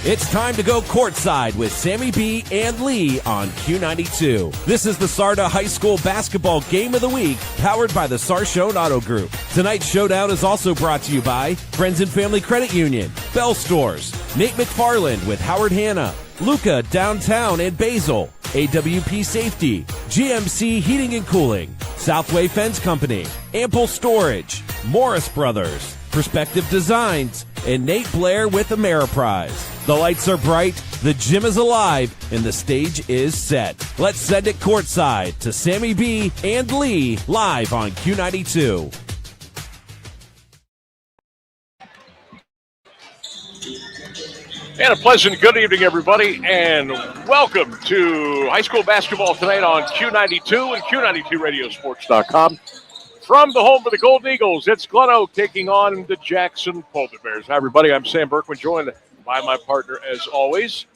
It's time to go courtside with Sammy B and Lee on Q92. This is the Sarda High School Basketball Game of the Week, powered by the Sarshone Auto Group. Tonight's showdown is also brought to you by Friends and Family Credit Union, Bell Stores, Nate McFarland with Howard Hanna, Luca Downtown and Basil, AWP Safety, GMC Heating and Cooling, Southway Fence Company, Ample Storage, Morris Brothers, Perspective Designs, and Nate Blair with Ameriprise. The lights are bright, the gym is alive, and the stage is set. Let's send it courtside to Sammy B and Lee live on Q92. And a pleasant good evening, everybody, and welcome to high school basketball tonight on Q92 and Q92radiosports.com. From the home of the Golden Eagles, it's GlenOak taking on the Jackson Polar Bears. Hi, everybody. I'm Sam Berkman, joined by my partner, as always,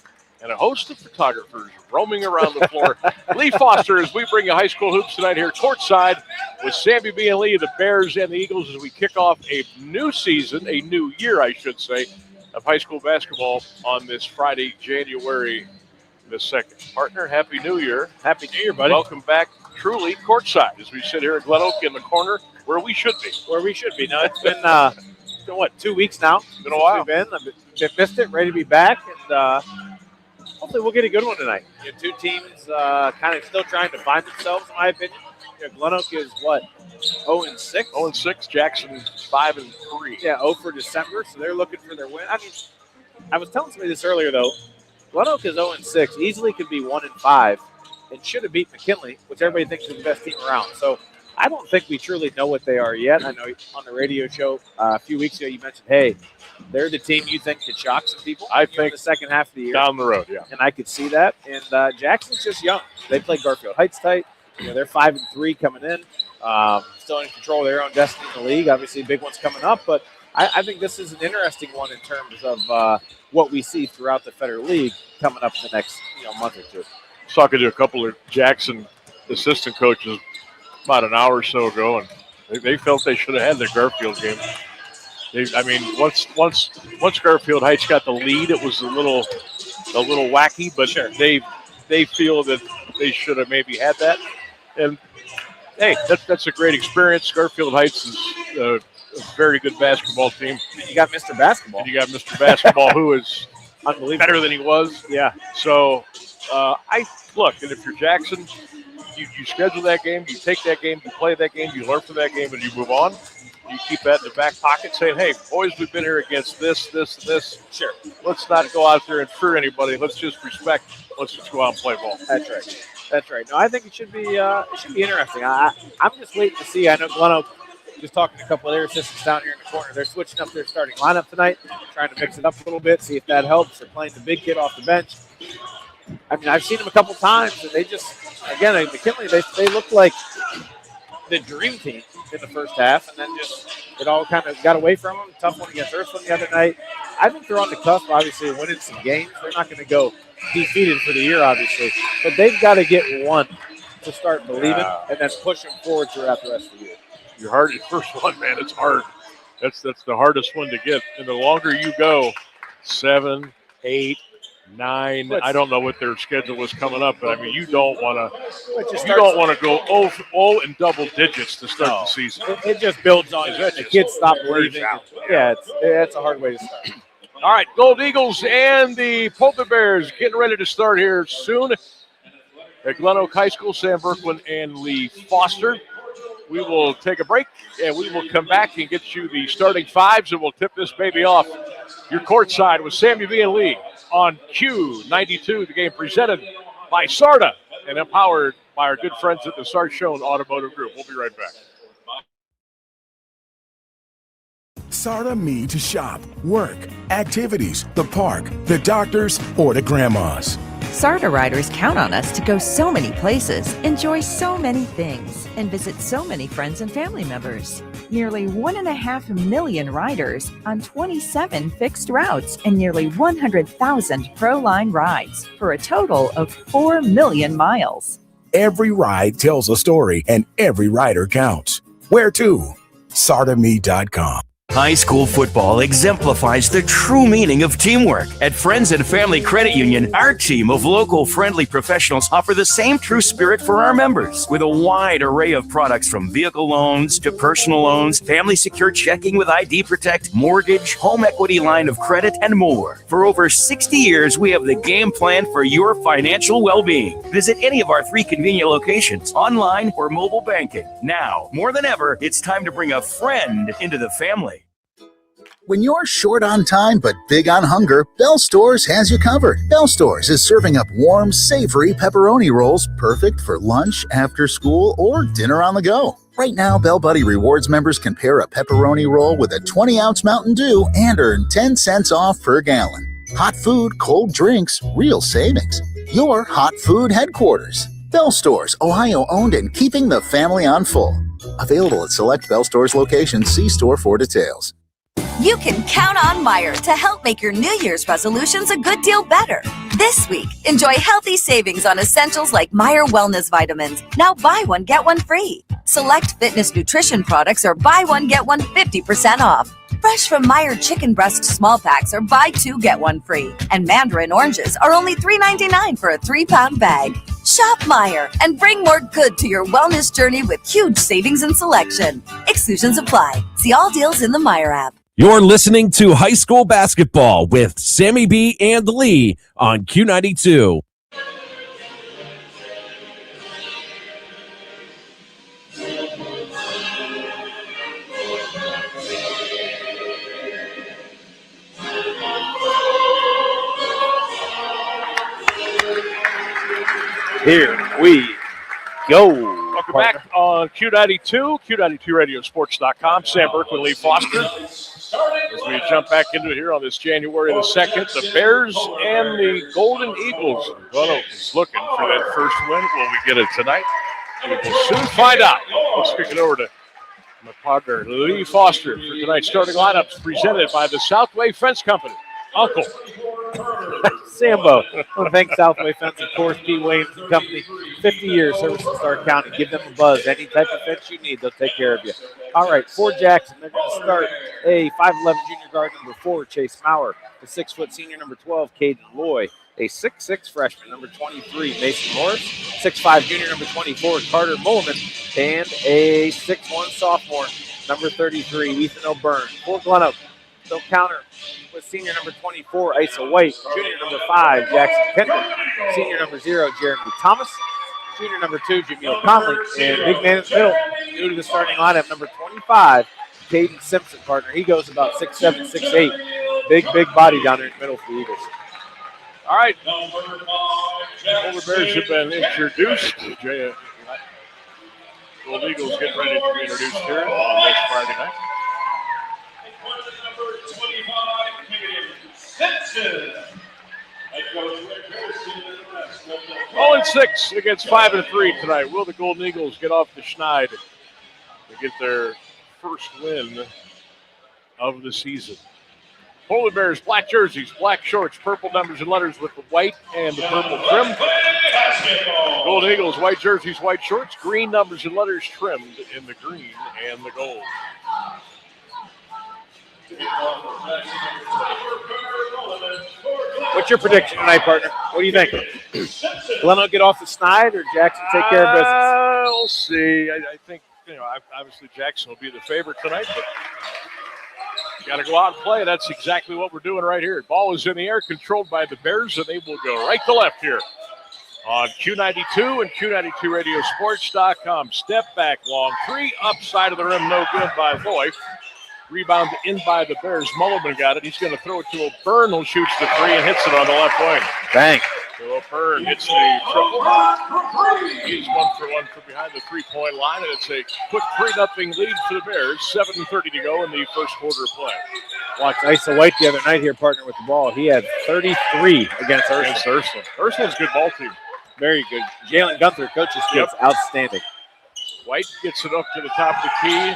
and a host of photographers roaming around the floor. Lee Foster, as we bring you high school hoops tonight here courtside with Sammy B and Lee, the Bears and the Eagles, as we kick off a new season, a new year, I should say, of high school basketball on this Friday, January the 2nd. Partner, Happy New Year. Happy New Year, buddy. Welcome back, truly, courtside, as we sit here at GlenOak in the corner where we should be. Where we should be. Now, it's been, what, 2 weeks now? It's been a while. I've missed it, ready to be back, and hopefully we'll get a good one tonight. Two teams kind of still trying to find themselves, in my opinion. GlenOak is, what, 0-6? 0-6, Jackson 5-3. Yeah, 0 for December, so they're looking for their win. I mean, I was telling somebody this earlier, though. GlenOak is 0-6, easily could be 1-5, and should have beat McKinley, which everybody thinks is the best team around. So I don't think we truly know what they are yet. I know on the radio show a few weeks ago you mentioned, hey, they're the team you think could shock some people. I think the second half of the year. Down the road, yeah. And I could see that. And Jackson's just young. They play Garfield Heights tight. They're 5-3 coming in. Still in control of their own destiny in the league. Obviously, big one's coming up. But I think this is an interesting one in terms of what we see throughout the Federal League coming up in the next month or two. I was talking to a couple of Jackson assistant coaches about an hour or so ago, and they felt they should have had the Garfield game. Once Garfield Heights got the lead, it was a little wacky, but sure. They feel that they should have maybe had that. And hey, that's a great experience. Garfield Heights is a very good basketball team. And you got Mr. Basketball. And you got Mr. Basketball, who is unbelievable, better than he was. Yeah. So and if you're Jackson, you schedule that game, you take that game, you play that game, you learn from that game, and you move on. You keep that in the back pocket, saying, hey, boys, we've been here against this, this, and this. Sure. Let's not go out there and fear anybody. Let's just respect. Let's just go out and play ball. That's right. No, I think it should be interesting. I'm just waiting to see. I know GlenOak, just talking to a couple of their assistants down here in the corner, they're switching up their starting lineup tonight, trying to mix it up a little bit, see if that helps. They're playing the big kid off the bench. I mean, I've seen them a couple times, and they just, again, McKinley, they look like the dream team in the first half, and then just it all kind of got away from them. Tough one against Ursuline the other night. I think they're on the cusp, obviously, of winning some games. They're not going to go defeated for the year, obviously, but they've got to get one to start believing and then push them forward throughout the rest of the year. Your first one, man, it's hard. That's the hardest one to get, and the longer you go, 7, 8, 9. I don't know what their schedule was coming up, but I mean, you don't want to go 0 in double digits to start the season. It just builds on you. The kids stop believing. Yeah, it's a hard way to start. All right, Gold Eagles and the Polar Bears getting ready to start here soon at GlenOak High School. Sam Berkman and Lee Foster. We will take a break, and we will come back and get you the starting fives, and we'll tip this baby off. Your courtside with Sammy B and Lee on Q92, the game presented by Sarda and empowered by our good friends at the Sarshone Automotive Group. We'll be right back. Sarda me to shop, work, activities, the park, the doctors, or the grandmas. Sarda riders count on us to go so many places, enjoy so many things, and visit so many friends and family members. Nearly 1.5 million riders on 27 fixed routes and nearly 100,000 ProLine rides for a total of 4 million miles. Every ride tells a story and every rider counts. Where to? SardaMe.com. High school football exemplifies the true meaning of teamwork. At Friends and Family Credit Union, our team of local friendly professionals offer the same true spirit for our members with a wide array of products from vehicle loans to personal loans, family secure checking with ID Protect, mortgage, home equity line of credit, and more. For over 60 years, we have the game plan for your financial well-being. Visit any of our 3 convenient locations, online or mobile banking. Now, more than ever, it's time to bring a friend into the family. When you're short on time but big on hunger, Bell Stores has you covered. Bell Stores is serving up warm, savory pepperoni rolls perfect for lunch, after school, or dinner on the go. Right now, Bell Buddy Rewards members can pair a pepperoni roll with a 20-ounce Mountain Dew and earn 10 cents off per gallon. Hot food, cold drinks, real savings. Your hot food headquarters. Bell Stores, Ohio-owned and keeping the family on full. Available at select Bell Stores locations. See store for details. You can count on Meijer to help make your New Year's resolutions a good deal better. This week, enjoy healthy savings on essentials like Meijer Wellness Vitamins. Now buy one, get one free. Select fitness nutrition products are buy one, get one 50% off. Fresh from Meijer chicken breast small packs are buy 2, get 1 free. And mandarin oranges are only $3.99 for a 3-pound bag. Shop Meijer and bring more good to your wellness journey with huge savings and selection. Exclusions apply. See all deals in the Meijer app. You're listening to High School Basketball with Sammy B and Lee on Q92. Here we go. Welcome back on Q92, Q92radiosports.com. Sam Berkman, Lee Foster. As we jump back into it here on this January the 2nd, the Bears and the Golden Eagles. GlenOak is looking for that first win. Will we get it tonight? We will soon find out. Let's kick it over to my partner, Lee Foster, for tonight's starting lineups presented by the Southway Fence Company. Uncle. Sambo. I want to thank Southway Fence and Forrest P. Williams and Company. 50 years service in Stark County. Give them a buzz. Any type of fence you need, they'll take care of you. All right, for Jackson, they're going to start a 5'11 junior guard number 4, Chase Maurer. A 6' senior number 12, Caden Loy. A 6'6 freshman number 23, Mason Morris. 6'5 junior number 24, Carter Mulliman. And a 6'1 sophomore number 33, Ethan O'Byrne. For GlenOak, they'll counter with senior number 24, Isa White, junior number 5, Jackson Kendrick, senior number 0, Jeremy Thomas, junior number 2, Jameel Conley, and big man in the middle, new to the starting lineup, number 25, Caden Simpson, partner. He goes about 6'7", 6'8". Big body down there in the middle for the Eagles. All right. Polar Bears have been introduced. Gold Eagles getting ready to be introduced here on this Friday night. 0-6 against 5-3 tonight. Will the Golden Eagles get off the schneid to get their first win of the season? Polar Bears, black jerseys, black shorts, purple numbers and letters with the white and the purple trim. Golden Eagles, white jerseys, white shorts, green numbers and letters trimmed in the green and the gold. What's your prediction tonight, partner? What do you think? GlenOak get off the schneid or Jackson take care of business? We'll see. I think, obviously Jackson will be the favorite tonight, but got to go out and play. That's exactly what we're doing right here. Ball is in the air, controlled by the Bears, and they will go right to left here on Q92 and Q92radiosports.com. Step back, long three, upside of the rim, no good by Loy. Rebound in by the Bears. Mulliman got it. He's going to throw it to O'Byrne, who shoots the three and hits it on the left wing. Bang. So O'Byrne gets the triple. He's 1 for 1 from behind the three-point line, and it's a quick 3-0 lead for the Bears. 7:30 to go in the first quarter of play. Watch Isa White the other night here, partner with the ball. He had 33 against Ursuline. Ursuline's a good ball team. Very good. Jalen Gunther, coach's kids, outstanding. White gets it up to the top of the key.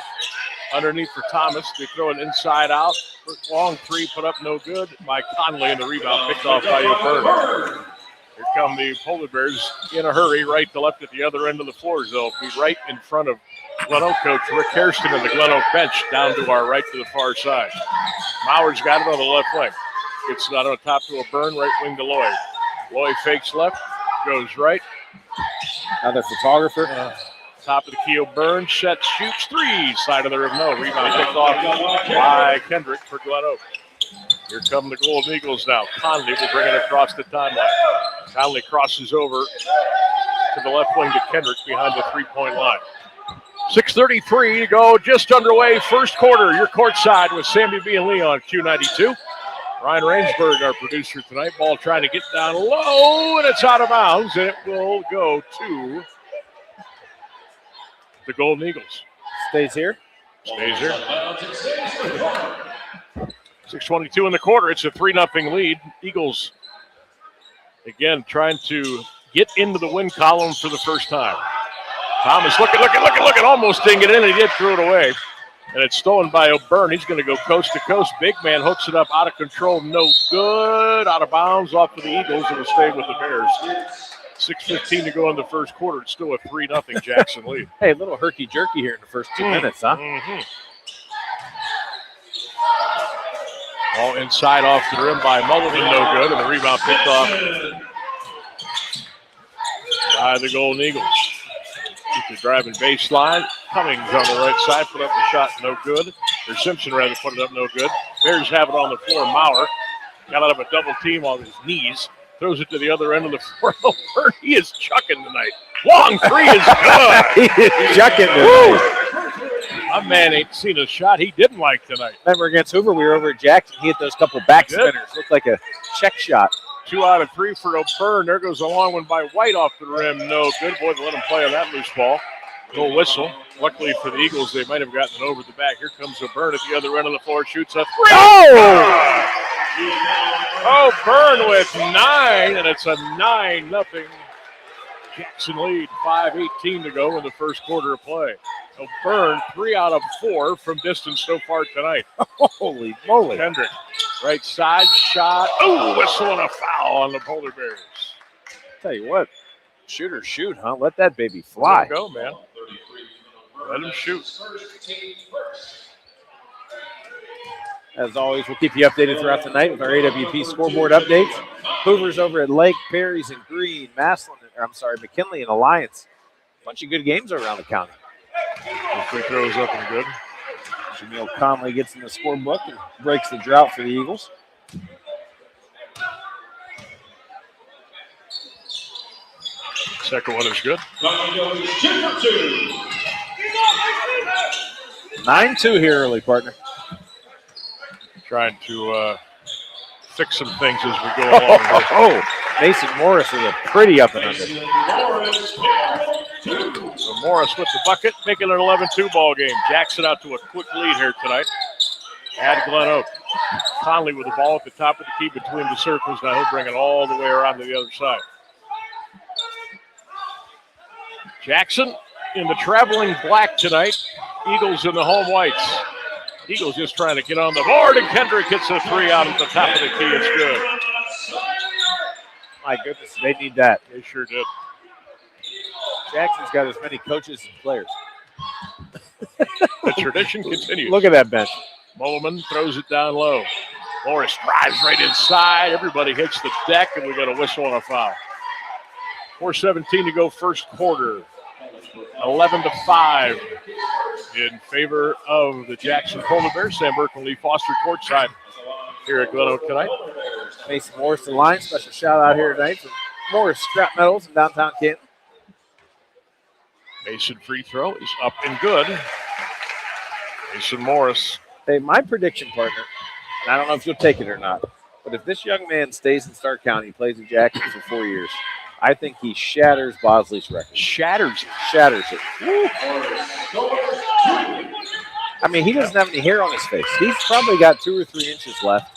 Underneath for Thomas. They throw it inside out. Long three, put up no good. By Conley, and the rebound picked off by O'Byrne. Here come the Polar Bears in a hurry, right to left at the other end of the floor. They'll be right in front of GlenOak coach Rick Hairston and the GlenOak bench down to our right to the far side. Maurer's got it on the left wing. Gets it out on top to a Byrne, right wing to Loy. Loy fakes left, goes right. Another photographer. Top of the key, Byrne, sets, shoots, three. Side of the rim, no. Rebound picked off by Kendrick for GlenOak. Here come the Golden Eagles now. Conley will bring it across the timeline. Conley crosses over to the left wing to Kendrick behind the three-point line. 6:33 to go, just underway, first quarter. Your courtside with Sammy B and Lee on Q92. Ryan Rainsberg, our producer tonight. Ball trying to get down low, and it's out of bounds, and it will go to the Golden Eagles. Stays here. Stays here. 6:22 in the quarter. It's a 3-0 lead. Eagles, again, trying to get into the win column for the first time. Thomas looking, almost didn't get in, and he did throw it away. And it's stolen by O'Byrne. He's going to go coast to coast. Big man hooks it up out of control. No good. Out of bounds off of the Eagles. It'll stay with the Bears. 6:15 to go in the first quarter. It's still a 3-0 Jackson lead. Hey, a little herky-jerky here in the first 2 minutes, huh? Mm-hmm. All inside off the rim by Mulligan. No good. And the rebound picked off by the Golden Eagles. Keep the driving baseline. Cummings on the right side. Put up the shot. No good. Or Simpson, rather, put it up. No good. Bears have it on the floor. Maurer got out of a double team on his knees. Throws it to the other end of the floor. He is chucking tonight. Long three is good. He is chucking tonight. My man ain't seen a shot he didn't like tonight. Remember against Hoover, we were over at Jackson. He hit those couple back spinners. Looked like a check shot. 2 out of 3 for O'Byrne. There goes a long one by White off the rim. No good. Boy, they let him play on that loose ball. No whistle. Luckily for the Eagles, they might have gotten it over the back. Here comes O'Byrne at the other end of the floor. Shoots a three. Oh! O'Byrne with 9, and it's a 9-0 Jackson lead. 5:18 to go in the first quarter of play. O'Byrne, 3 out of 4 from distance so far tonight. Holy moly. Kendrick, right side shot. Oh, whistle and a foul on the Polar Bears. Tell you what, shoot or shoot, huh? Let that baby fly. Let him go, man. Let him shoot. As always, we'll keep you updated throughout the night with our AWP scoreboard updates. Hoover's over at Lake, Perry's and Green, McKinley and Alliance. Bunch of good games around the county. The free throws up and good. Jameel Conley gets in the scorebook and breaks the drought for the Eagles. Second one is good. 9-2 here early, partner. Trying to fix some things as we go along. Mason Morris with a pretty up and under. So Morris with the bucket, making it an 11-2 ball game. Jackson out to a quick lead here tonight at GlenOak. Conley with the ball at the top of the key between the circles. Now he'll bring it all the way around to the other side. Jackson in the traveling black tonight. Eagles in the home whites. Eagles just trying to get on the board, and Kendrick hits a 3 out at the top of the key. It's good. My goodness, they need that. They sure did. Jackson's got as many coaches as players. The tradition continues. Look at that bench. Mulliman throws it down low. Morris drives right inside. Everybody hits the deck, and we got a whistle and a foul. 4:17 to go first quarter. 11-5 in favor of the Jackson Polar Bears. Sam Burke and Lee Foster courtside here at GlenOak tonight. Mason Morris the line. Special shout out here tonight from Morris Scrap Metals in downtown Canton. Mason free throw is up and good. Mason Morris. Hey, my prediction, partner, and I don't know if you'll take it or not, but if this young man stays in Stark County, plays in Jackson for 4 years, I think he shatters Bosley's record. Shatters it. I mean, he doesn't have any hair on his face. He's probably got 2 or 3 inches left,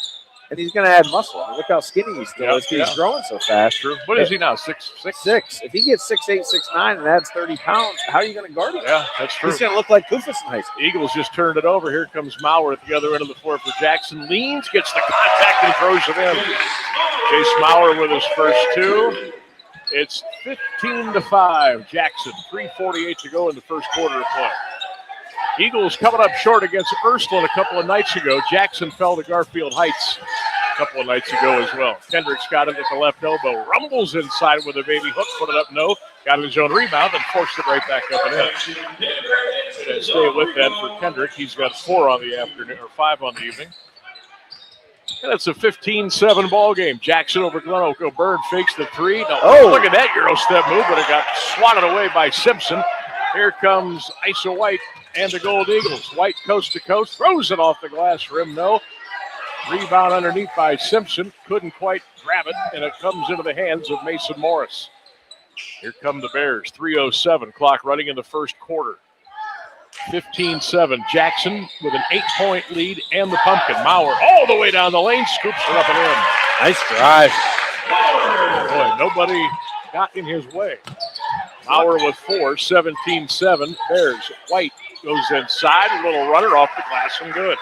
and he's going to add muscle. I mean, look how skinny he still is. He's growing so fast. True. What is he now, 6'6"? 6'6". If he gets 6'8", 6'9", and adds 30 pounds, how are you going to guard him? Yeah, that's true. He's going to look like Kufus in high school. Eagles just turned it over. Here comes Maurer at the other end of the floor for Jackson. Leans, gets the contact, and throws it in. Chase Maurer with his first 2. It's 15-5. Jackson, 3:48 to go in the first quarter of play. Eagles coming up short against Ursuline a couple of nights ago. Jackson fell to Garfield Heights a couple of nights ago as well. Kendricks got it at the left elbow. Rumbles inside with a baby hook. Put it up, no. Got his own rebound and forced it right back up and in. And stay with that for Kendrick. He's got 4 on the afternoon, or 5 on the evening. And it's a 15-7 ball game. Jackson over GlenOak. O'Byrne fakes the 3. No, look at that Euro step move, but it got swatted away by Simpson. Here comes Isa White and the Gold Eagles. White coast to coast, throws it off the glass rim, no. Rebound underneath by Simpson. Couldn't quite grab it, and it comes into the hands of Mason Morris. Here come the Bears. 3:07, clock running in the first quarter. 15-7. Jackson with an 8-point lead and the pumpkin. Mauer all the way down the lane, scoops it up and in. Nice drive. Boy, nobody got in his way. Mauer with 4, 17-7. Bears. White goes inside, a little runner off the glass and good.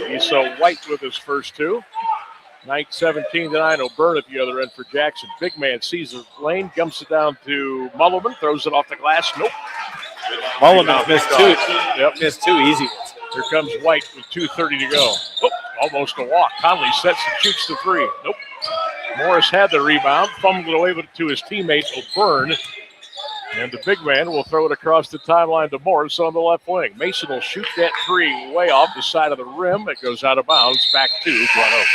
He's so White with his first 2. 17-9. O'Byrne at the other end for Jackson. Big man sees the lane, dumps it down to Mullivan, throws it off the glass. Nope. Mullivan missed 2. Yep, missed 2 easy ones. Here comes White with 2:30 to go. Oh, almost a walk. Conley sets and shoots the 3. Nope. Morris had the rebound, fumbled away with it to his teammate O'Byrne. And the big man will throw it across the timeline to Morris on the left wing. Mason will shoot that 3 way off the side of the rim. It goes out of bounds back to GlenOak.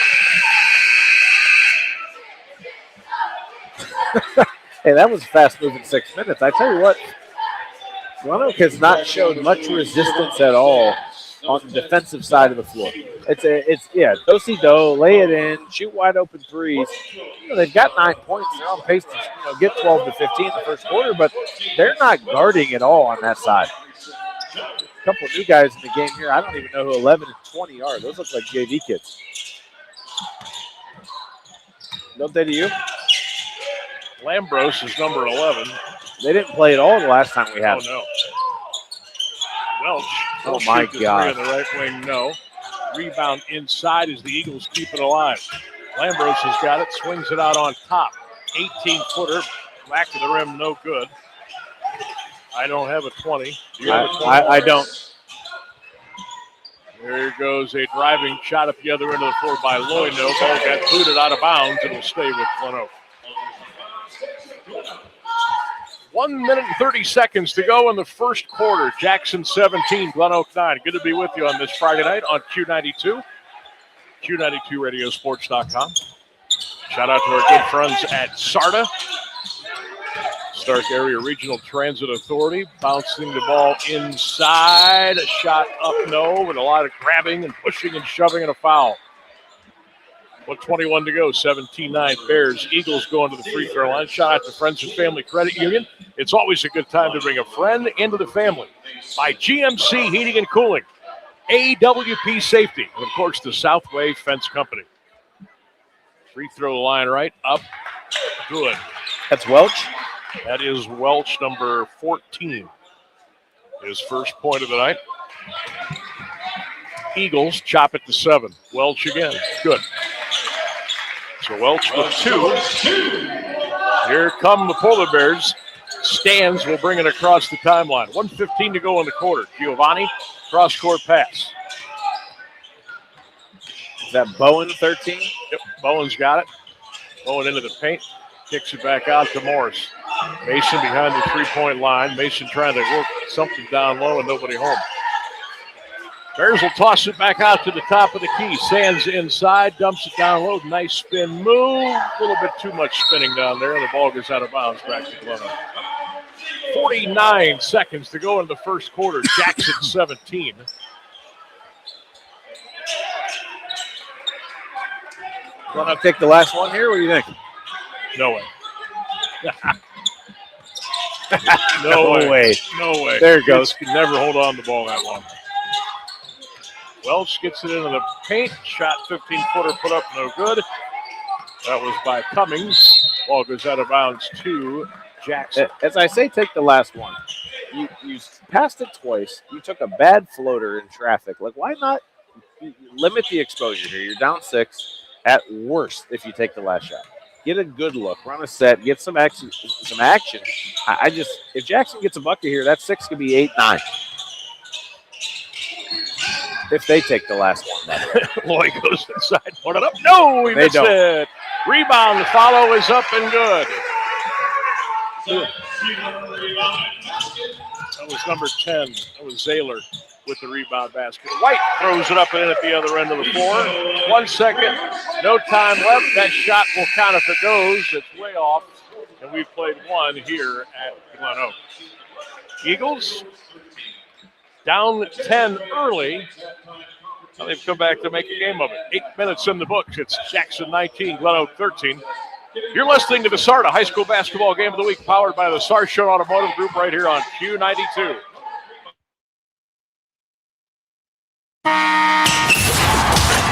Hey, that was a fast-moving 6 minutes. I tell you what, GlenOak has not showed much resistance at all on the defensive side of the floor. It's do-si-do, lay it in, shoot wide open 3s. They've got 9 points. They're on pace to get 12 to 15 in the first quarter, but they're not guarding at all on that side. A couple of new guys in the game here. I don't even know who 11 and 20 are. Those look like JV kids. Don't they to you? Lambros is number 11. They didn't play at all the last time we had them. Oh, no. Welch. Oh, my God. On the right wing, no. Rebound inside as the Eagles keep it alive. Lambros has got it, swings it out on top. 18-footer, back to the rim, no good. I don't have a 20. Do you have a 20? I don't. There goes a driving shot up the other end of the floor by Lloyd. No, ball got booted out of bounds. It'll stay with GlenOak. 1 minute and 30 seconds to go in the first quarter. Jackson 17, GlenOak 9. Good to be with you on this Friday night on Q92. Q92radiosports.com. Shout out to our good friends at SARTA, Stark Area Regional Transit Authority. Bouncing the ball inside. A shot up, no, with a lot of grabbing and pushing and shoving and a foul. 1:21 to go, 17-9 Bears. Eagles going to the free throw line. Shout out to Friends and Family Credit Union. It's always a good time to bring a friend into the family. By GMC Heating and Cooling, AWP Safety, and of course the Southway Fence Company. Free throw line right, up, good. That's Welch? That is Welch, number 14. His first point of the night. Eagles chop it to 7. Welch again, good. So Welch with 2. Here come the Polar Bears. Stands will bring it across the timeline. 1:15 to go in the quarter. Giovanni, cross-court pass. Is that Bowen 13? Yep, Bowen's got it. Bowen into the paint. Kicks it back out to Morris. Mason behind the three-point line. Mason trying to work something down low and nobody home. Bears will toss it back out to the top of the key. Sands inside, dumps it down low. Nice spin move. A little bit too much spinning down there. The ball goes out of bounds back to GlenOak. 49 seconds to go in the first quarter. Jackson 17. Want to take the last one here? What do you think? No way. No way. No way. There it goes. Can never hold on to the ball that long. Welch gets it into the paint. Shot 15-footer put up, no good. That was by Cummings. Ball goes out of bounds to Jackson. As I say, take the last one. You passed it twice. You took a bad floater in traffic. Like, why not limit the exposure here? You're down 6 at worst if you take the last shot. get a good look, run a set, get some action. If Jackson gets a bucket here, that 6 could be 8-9. If they take the last one. Lloyd goes inside, put it up. No, he missed it. Rebound, the follow is up and good. That was number 10. That was Zahler with the rebound basket. White throws it up and in at the other end of the floor. 1 second, no time left. That shot will count if it goes. It's way off, and we've played one here at GlenOak. Eagles down 10 early. Now they've come back to make a game of it. 8 minutes in the books. It's Jackson 19, GlenOak 13. You're listening to the SARTA High School Basketball Game of the Week, powered by the Sarshone Automotive Group right here on Q92.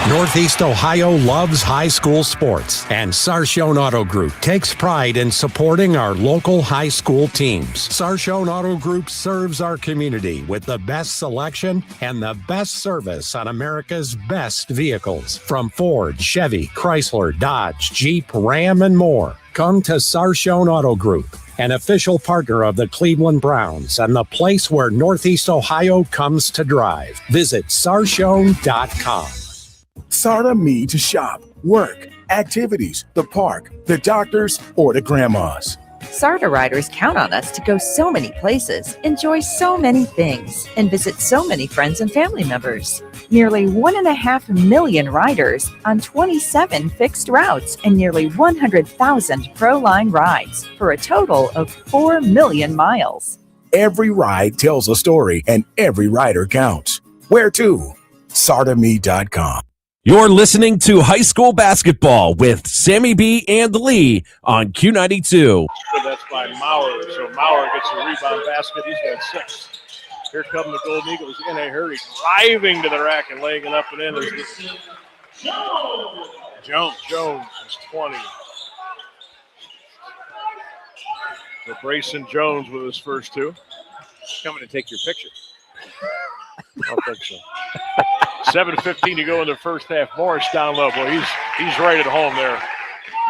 Northeast Ohio loves high school sports, and Sarshone Auto Group takes pride in supporting our local high school teams. Sarshone Auto Group serves our community with the best selection and the best service on America's best vehicles, from Ford, Chevy, Chrysler, Dodge, Jeep, Ram, and more. Come to Sarshone Auto Group, an official partner of the Cleveland Browns and the place where Northeast Ohio comes to drive. Visit sarshone.com. SARTA me to shop, work, activities, the park, the doctors, or the grandmas. SARTA riders count on us to go so many places, enjoy so many things, and visit so many friends and family members. Nearly 1.5 million riders on 27 fixed routes and nearly 100,000 ProLine rides for a total of 4 million miles. Every ride tells a story, and every rider counts. Where to? SARTAme.com. You're listening to high school basketball with Sammy B and Lee on Q92. That's by Maurer. So Maurer gets a rebound basket. He's got 6. Here come the Golden Eagles in a hurry, driving to the rack and laying it up and in. Jones is 20. So Brayson Jones with his first 2. Coming to take your picture. I don't think so. 7:15 to go in the first half. Morris down low. Boy, he's right at home there.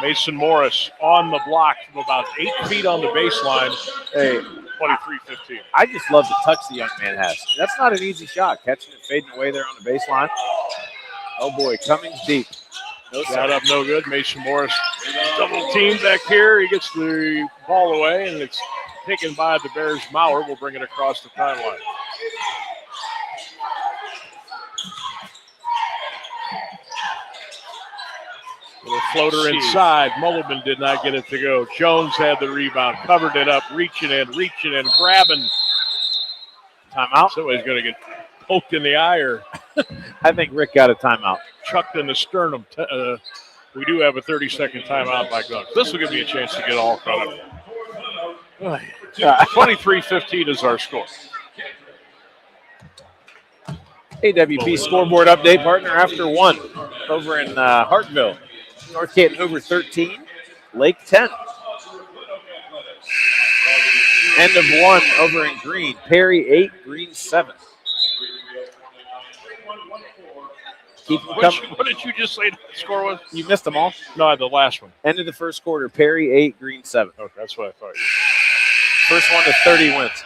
Mason Morris on the block from about 8 feet on the baseline. Hey, 23-15. I just love the touch the young man has. That's not an easy shot. Catching it, fading away there on the baseline. Oh, boy, Cummings deep. No shot up, no good. Mason Morris double team back here. He gets the ball away, and it's taken by the Bears. Maurer will bring it across the timeline. Little floater inside. Mulligan did not get it to go. Jones had the rebound, covered it up, reaching in, grabbing. Timeout. Somebody's going to get poked in the eye, or I think Rick got a timeout. Chucked in the sternum. We do have a 30-second timeout by Gunn. This will give me a chance to get all caught up. 23-15 is our score. AWP scoreboard update, partner after 1 over in Hartville. North Canton over 13, Lake 10. End of 1 over in Green. Perry 8, Green 7. Keep them coming. What did you just say the score was? You missed them all? No, the last one. End of the first quarter, Perry 8, Green 7. Okay, that's what I thought. First one to 30 wins.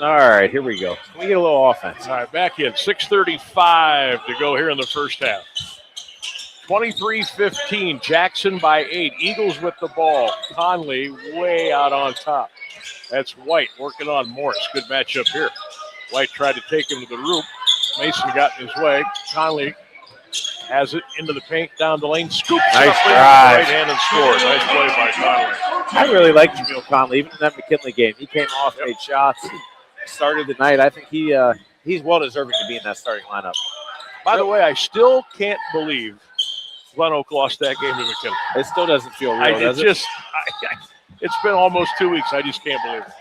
All right, here we go. Can we get a little offense? All right, back in. 6:35 to go here in the first half. 23-15, Jackson by 8. Eagles with the ball. Conley way out on top. That's White working on Morris. Good matchup here. White tried to take him to the roof. Mason got in his way. Conley has it into the paint, down the lane. Scoops nice up drive. Right hand and scores. Nice play by Conley. I really like Jameel Conley, even in that McKinley game. He came off, made shots, started the night. I think he's well deserving to be in that starting lineup. By the way, I still can't believe GlenOak lost that game to McKinley. It still doesn't feel real, does it? It's been almost 2 weeks. I just can't believe it.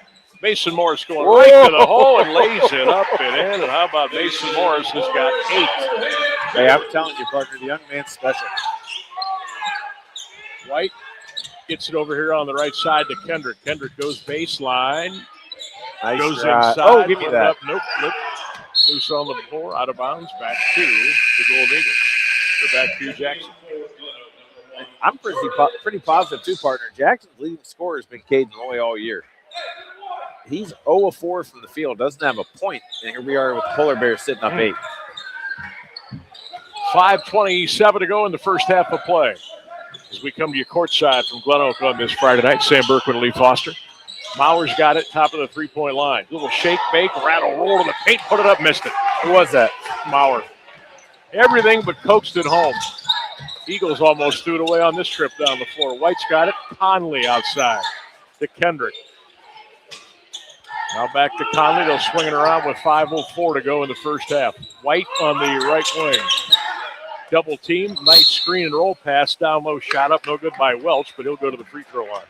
Mason Morris going right to the hole and lays it up and in. And how about Mason Morris has got 8. Hey, I'm telling you, partner, the young man's special. White gets it over here on the right side to Kendrick. Kendrick goes baseline. Nice goes try. inside. Oh, give me that. Nope. Loose on the floor, out of bounds, back to the Golden Eagles. They're back to Jackson. I'm pretty positive, too, partner. Jackson's leading scorer has been Caden Roy all year. He's 0 of 4 from the field, doesn't have a point, and here we are with the Polar Bears sitting up 8. 5:27 to go in the first half of play. As we come to you courtside from GlenOak on this Friday night, Sam Berkman and Lee Foster. Mauer's got it, top of the three-point line. Little shake, bake, rattle, roll to the paint, put it up, missed it. Who was that? Mauer. Everything but coaxed it home. Eagles almost threw it away on this trip down the floor. White's got it. Conley outside to Kendrick. Now back to Conley. They'll swing it around with 5:04 to go in the first half. White on the right wing. Double team. Nice screen and roll pass. Down low, shot up. No good by Welch, but he'll go to the free throw line.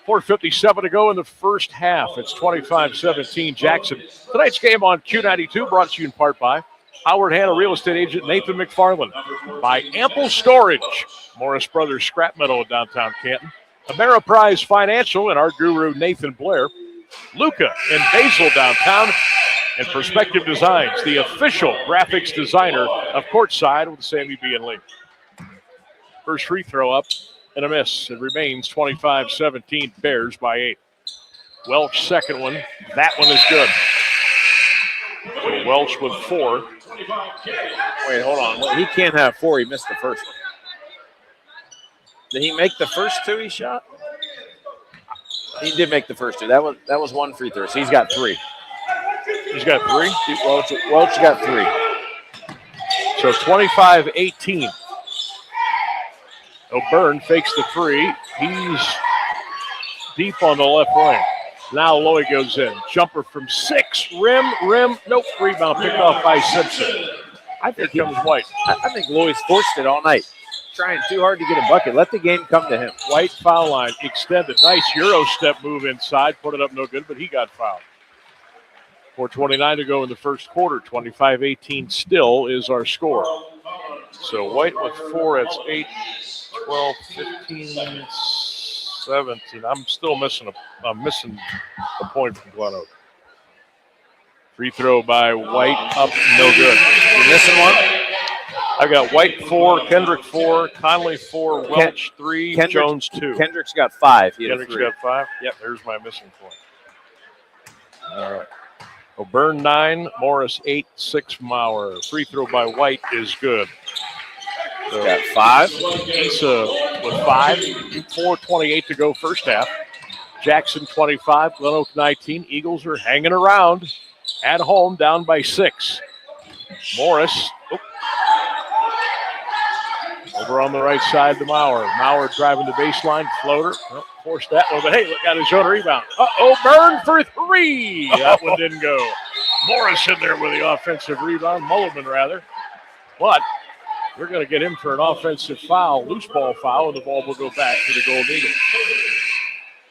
4:57 to go in the first half. It's 25-17 Jackson. Tonight's game on Q92 brought to you in part by Howard Hanna real estate agent Nathan McFarland. By Ample Storage, Morris Brothers Scrap Metal in downtown Canton. Ameriprise Financial and our guru Nathan Blair. Luca in Basil downtown. And Perspective Designs, the official graphics designer of Courtside with Sammy B. and Lee. First free throw up and a miss. It remains 25-17, Bears by 8. Welch second one. That one is good. So Welch with 4. Wait, hold on. He can't have 4. He missed the first one. Did he make the first 2 he shot? He did make the first 2. That was 1 free throw. So he's got 3. He's got 3? Welch got 3. So 25-18. O'Byrne fakes the 3. He's deep on the left wing. Now Lowy goes in. Jumper from 6. Rim. Nope. Rebound picked off by Simpson. I think Here comes White. I think Lowy's forced it all night. Trying too hard to get a bucket. Let the game come to him. White foul line extended. Nice Euro step move inside. Put it up no good, but he got fouled. 4:29 to go in the first quarter. 25-18 still is our score. So White with 4. It's 8, 12, 15, 17. I'm still missing a point from GlenOak. Free throw by White up, no good. You missing one? I got White 4, Kendrick 4, Conley 4, Welch 3, Jones 2. Kendrick's got 5. Kendrick's got 5? Yep, there's my missing point. All right. O'Byrne 9, Morris 8, 6 Mauer. Free throw by White is good. So got 5. Issa with 5. 4:28 to go first half. Jackson 25, GlenOak 19. Eagles are hanging around at home, down by 6. Morris. Over on the right side to Mauer. Mauer driving the baseline, floater. Forced that one, but hey, look, got his own rebound. O'Byrne for 3. That one didn't go. Morris in there with the offensive rebound, Mulliman rather. But we're going to get him for an offensive foul, loose ball foul, and the ball will go back to the Golden Eagles.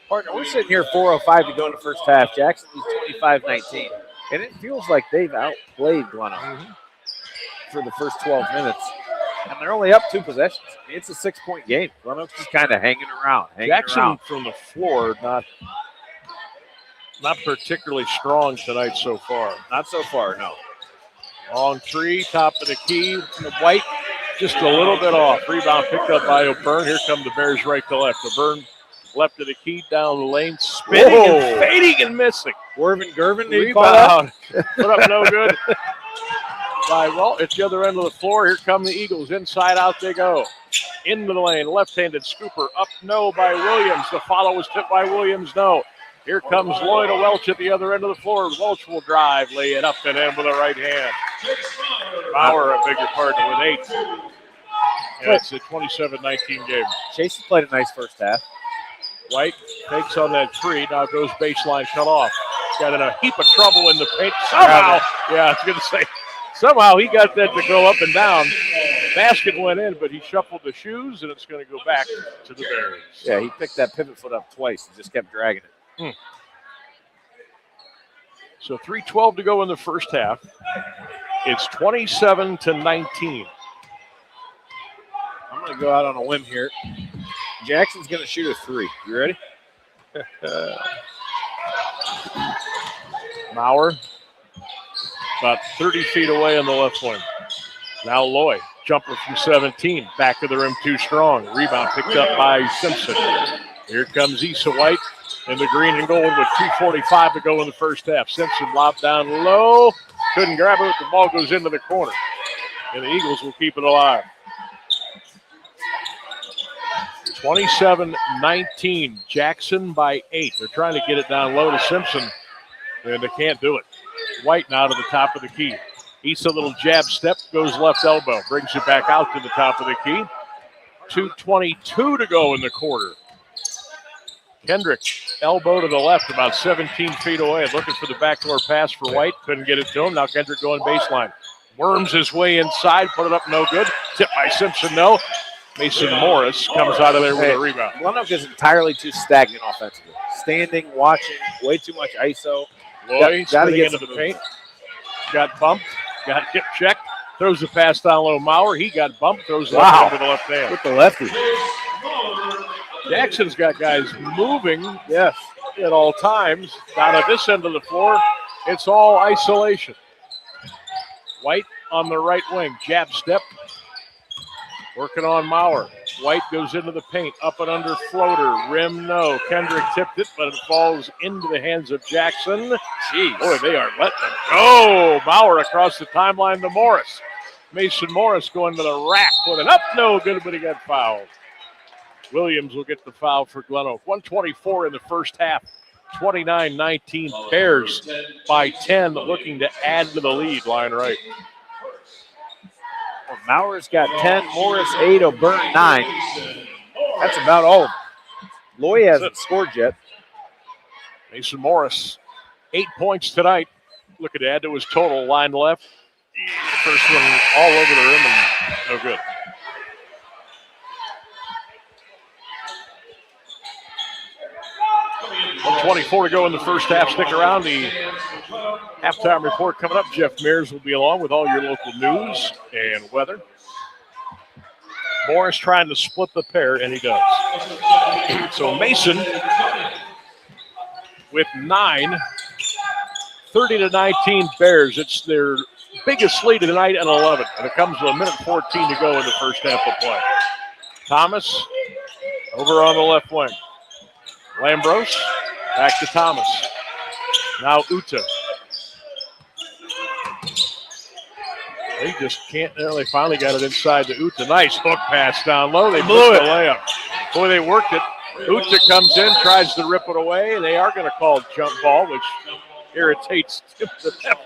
Partner, we're sitting here 4:05 to go in the first half. Jackson leads 25-19. And it feels like they've outplayed GlenOak for the first 12 minutes. And they're only up 2 possessions. I mean, it's a 6-point game. GlenOak's just kind of hanging around. Jackson from the floor, not particularly strong tonight so far. Not so far, no. Long 3, top of the key. White just a little bit off. Rebound picked up by O'Byrne. Here come the Bears right to left. O'Byrne left of the key, down the lane, spinning and fading and missing. Gervin, rebound. Put up no good. It's the other end of the floor. Here come the Eagles. Inside out they go. Into the lane. Left-handed scooper. Up no by Williams. The follow was tipped by Williams. No. Here comes Lloyd to Welch at the other end of the floor. Welch will drive, lay it up and in with the right hand. Bauer, a bigger partner with 8. Yeah, it's a 27-19 game. Chase has played a nice first half. White takes on that 3. Now goes baseline cut off. Got in a heap of trouble in the paint. Somehow, I was going to say, somehow he got that to go up and down. Basket went in, but he shuffled the shoes, and it's going to go back to the Bears. Yeah, he picked that pivot foot up twice and just kept dragging it. So 3:12 to go in the first half. It's 27-19. I'm going to go out on a limb here. Jackson's going to shoot a 3. You ready? Mauer about 30 feet away on the left wing. Now Loy, jumper from 17, back of the rim too strong. Rebound picked up by Simpson. Here comes Issa White in the green and gold with 2:45 to go in the first half. Simpson lobbed down low, couldn't grab it. The ball goes into the corner, and the Eagles will keep it alive. 27-19, Jackson by 8. They're trying to get it down low to Simpson, and they can't do it. White now to the top of the key. Issa, little jab step, goes left elbow, brings it back out to the top of the key. 2:22 to go in the quarter. Kendrick, elbow to the left, about 17 feet away, looking for the backdoor pass for White. Couldn't get it to him. Now Kendrick going baseline. Worms his way inside, put it up, no good. Tipped by Simpson, no. Mason Morris comes out of there with a rebound. GlenOak is entirely too stagnant offensively. Standing, watching, way too much ISO. Loy Gotta get into the paint. Got bumped, got hip checked. Throws the pass down low. Maurer, he got bumped, throws the left into the left hand. With the lefty. Jackson's got guys moving Yes. at all times. Down at this end of the floor, it's all isolation. White on the right wing, jab step. Working on Maurer. White goes into the paint, up and under floater, rim no. Kendrick tipped it, but it falls into the hands of Jackson. Jeez. Boy, they are letting them go. Maurer across the timeline to Morris. Mason Morris going to the rack, put it up, no good, but he got fouled. Williams will get the foul for GlenOak. 1:24 in the first half. 29-19, Bears by 10, looking to add to the lead, line right. Well, Maurer's got 10, Morris 8, O'Byrne 9. That's about all of them. Loy hasn't scored yet. Mason Morris, 8 points tonight. Looking to add to his total, line left. First one all over the rim and no good. .24 to go in the first half. Stick around. The halftime report coming up. Jeff Mears will be along with all your local news and weather. Morris trying to split the pair, and he does. So Mason with 9, 30-19 Bears. It's their biggest lead of the night and 11. And it comes with 1:14 to go in the first half of play. Thomas over on the left wing. Lambros. Back to Thomas. Now Uta. They just can't. They finally got it inside to Uta. Nice hook pass down low. They blew it. The layup. Boy, they worked it. Uta comes in, tries to rip it away. They are going to call jump ball, which irritates Tim to death.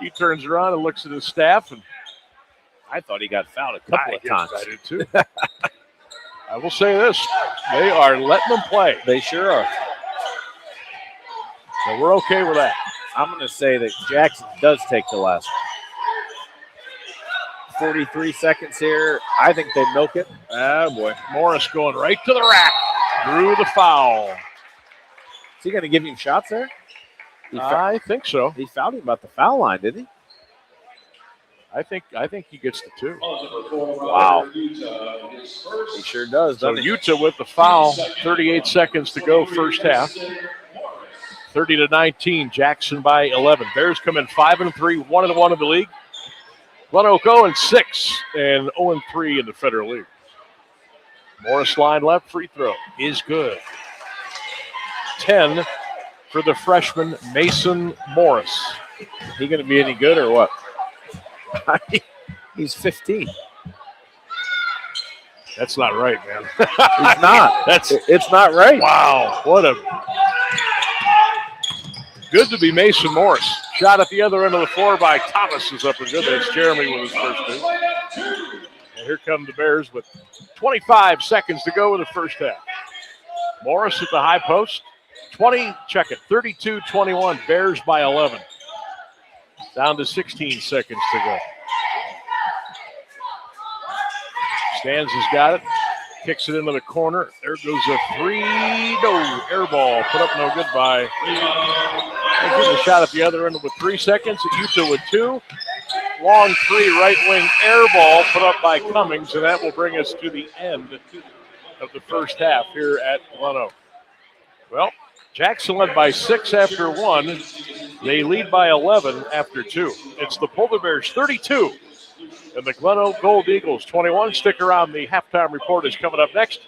He turns around and looks at his staff, and I thought he got fouled a couple of times. I did too. I will say this. They are letting them play. They sure are. So we're okay with that. I'm going to say that Jackson does take the last one. 43 seconds here. I think they milk it. Ah, boy. Morris going right to the rack. Drew the foul. Is he going to give him shots there? I think so. He fouled him about the foul line, didn't he? I think he gets the 2. Wow. He sure does, So doesn't he? Utah with the foul. 38 seconds to go first half. 30-19, Jackson by 11. Bears come in 5-3, 1-1 in the league. GlenOak 0-6 and 0-3 in the Federal League. Morris line left, free throw is good. 10 for the freshman Mason Morris. He going to be any good or what? He's 15. That's not right, man. He's not. It's not right. Wow, what a good to be Mason Morris. Shot at the other end of the floor by Thomas is up and good. That's Jeremy with his first 2. And here come the Bears with 25 seconds to go in the first half. Morris at the high post. 32-21. Bears by 11. Down to 16 seconds to go. Stans has got it. Kicks it into the corner. There goes a 3. No, air ball. Put up no good by. Getting a shot at the other end with 3 seconds. Utah with 2. Long 3 right wing air ball put up by Cummings, and that will bring us to the end of the first half here at GlenOak. Well, Jackson led by 6 after 1. They lead by 11 after 2. It's the Polar Bears 32 and the GlenOak Gold Eagles 21. Stick around. The halftime report is coming up next.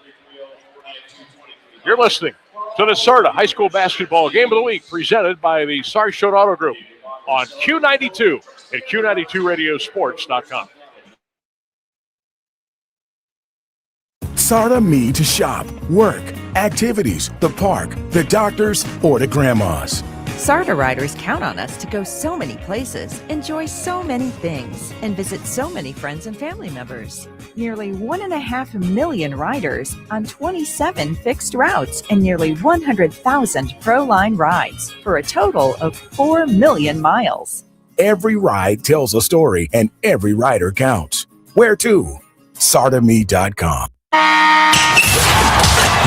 You're listening to the SARTA High School Basketball Game of the Week presented by the Sarshot Auto Group on Q92 and Q92radiosports.com. SARTA me to shop, work, activities, the park, the doctors, or the grandmas. SARTA riders count on us to go so many places, enjoy so many things, and visit so many friends and family members. Nearly 1.5 million riders on 27 fixed routes and nearly 100,000 ProLine rides for a total of 4 million miles. Every ride tells a story, and every rider counts. Where to? SARTAme.com.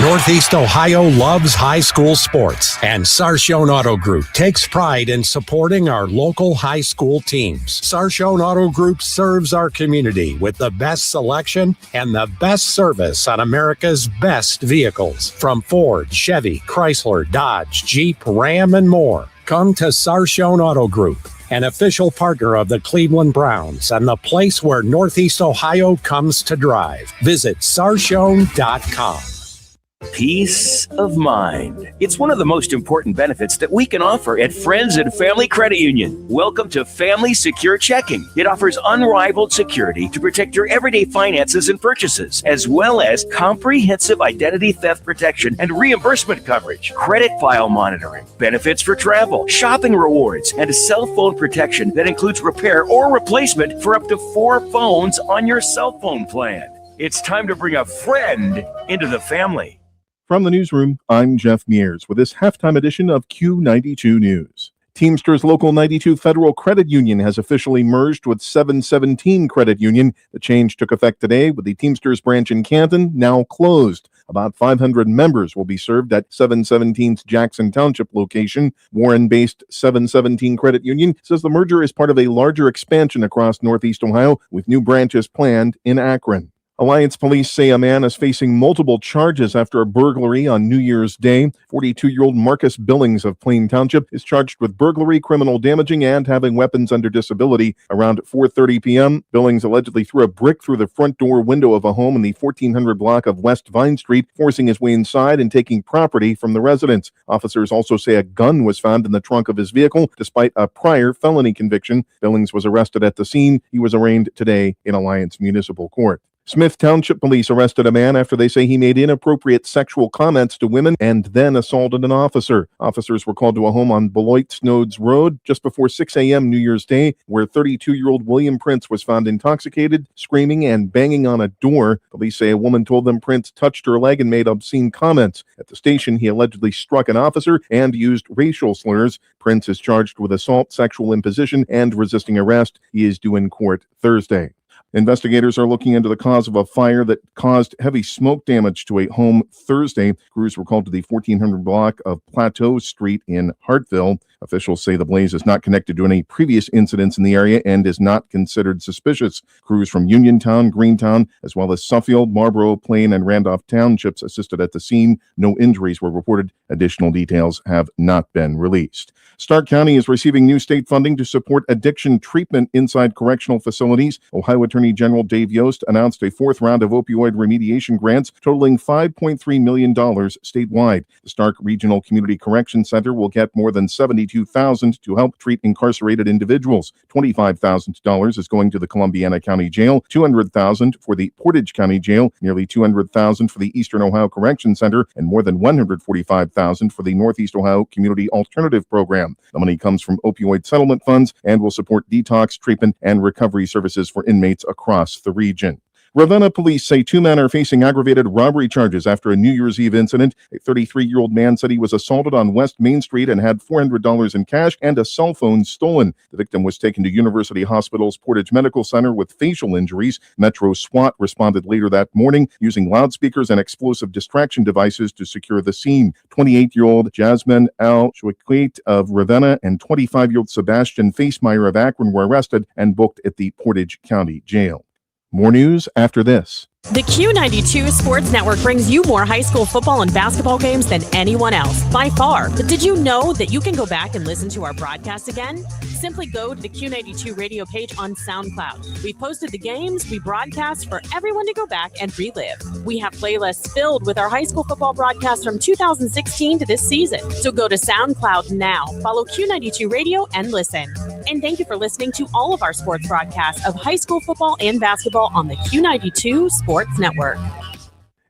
Northeast Ohio loves high school sports, and Sarshone Auto Group takes pride in supporting our local high school teams. Sarshone Auto Group serves our community with the best selection and the best service on America's best vehicles. From Ford, Chevy, Chrysler, Dodge, Jeep, Ram, and more. Come to Sarshone Auto Group, an official partner of the Cleveland Browns and the place where Northeast Ohio comes to drive. Visit Sarshone.com. Peace of mind. It's one of the most important benefits that we can offer at Friends and Family Credit Union. Welcome to Family Secure Checking. It offers unrivaled security to protect your everyday finances and purchases, as well as comprehensive identity theft protection and reimbursement coverage, credit file monitoring, benefits for travel, shopping rewards, and a cell phone protection that includes repair or replacement for up to 4 phones on your cell phone plan. It's time to bring a friend into the family. From the newsroom, I'm Jeff Mears with this halftime edition of Q92 News. Teamsters Local 92 Federal Credit Union has officially merged with 717 Credit Union. The change took effect today with the Teamsters branch in Canton now closed. About 500 members will be served at 717's Jackson Township location. Warren-based 717 Credit Union says the merger is part of a larger expansion across Northeast Ohio with new branches planned in Akron. Alliance police say a man is facing multiple charges after a burglary on New Year's Day. 42-year-old Marcus Billings of Plain Township is charged with burglary, criminal damaging, and having weapons under disability. Around 4:30 p.m., Billings allegedly threw a brick through the front door window of a home in the 1400 block of West Vine Street, forcing his way inside and taking property from the residents. Officers also say a gun was found in the trunk of his vehicle, despite a prior felony conviction. Billings was arrested at the scene. He was arraigned today in Alliance Municipal Court. Smith Township Police arrested a man after they say he made inappropriate sexual comments to women and then assaulted an officer. Officers were called to a home on Beloit Snodes Road just before 6 a.m. New Year's Day, where 32-year-old William Prince was found intoxicated, screaming and banging on a door. Police say a woman told them Prince touched her leg and made obscene comments. At the station, he allegedly struck an officer and used racial slurs. Prince is charged with assault, sexual imposition, and resisting arrest. He is due in court Thursday. Investigators are looking into the cause of a fire that caused heavy smoke damage to a home Thursday. Crews were called to the 1400 block of Plateau Street in Hartville. Officials say the blaze is not connected to any previous incidents in the area and is not considered suspicious. Crews from Uniontown, Greentown, as well as Suffield, Marlboro, Plain, and Randolph Townships assisted at the scene. No injuries were reported. Additional details have not been released. Stark County is receiving new state funding to support addiction treatment inside correctional facilities. Ohio Attorney General Dave Yost announced a fourth round of opioid remediation grants totaling $5.3 million statewide. The Stark Regional Community Correction Center will get more than $72,000 to help treat incarcerated individuals. $25,000 is going to the Columbiana County Jail, $200,000 for the Portage County Jail, nearly $200,000 for the Eastern Ohio Correction Center, and more than $145,000 for the Northeast Ohio Community Alternative Program. The money comes from opioid settlement funds and will support detox, treatment, and recovery services for inmates across the region. Ravenna police say 2 men are facing aggravated robbery charges after a New Year's Eve incident. A 33-year-old man said he was assaulted on West Main Street and had $400 in cash and a cell phone stolen. The victim was taken to University Hospital's Portage Medical Center with facial injuries. Metro SWAT responded later that morning using loudspeakers and explosive distraction devices to secure the scene. 28-year-old Jasmine Al-Shwait of Ravenna and 25-year-old Sebastian Facemeyer of Akron were arrested and booked at the Portage County Jail. More news after this. The Q92 Sports Network brings you more high school football and basketball games than anyone else, by far. But did you know that you can go back and listen to our broadcast again? Simply go to the Q92 radio page on SoundCloud. We posted the games we broadcast for everyone to go back and relive. We have playlists filled with our high school football broadcasts from 2016 to this season. So go to SoundCloud now, follow Q92 Radio, and listen. And thank you for listening to all of our sports broadcasts of high school football and basketball on the Q92 Sports Network.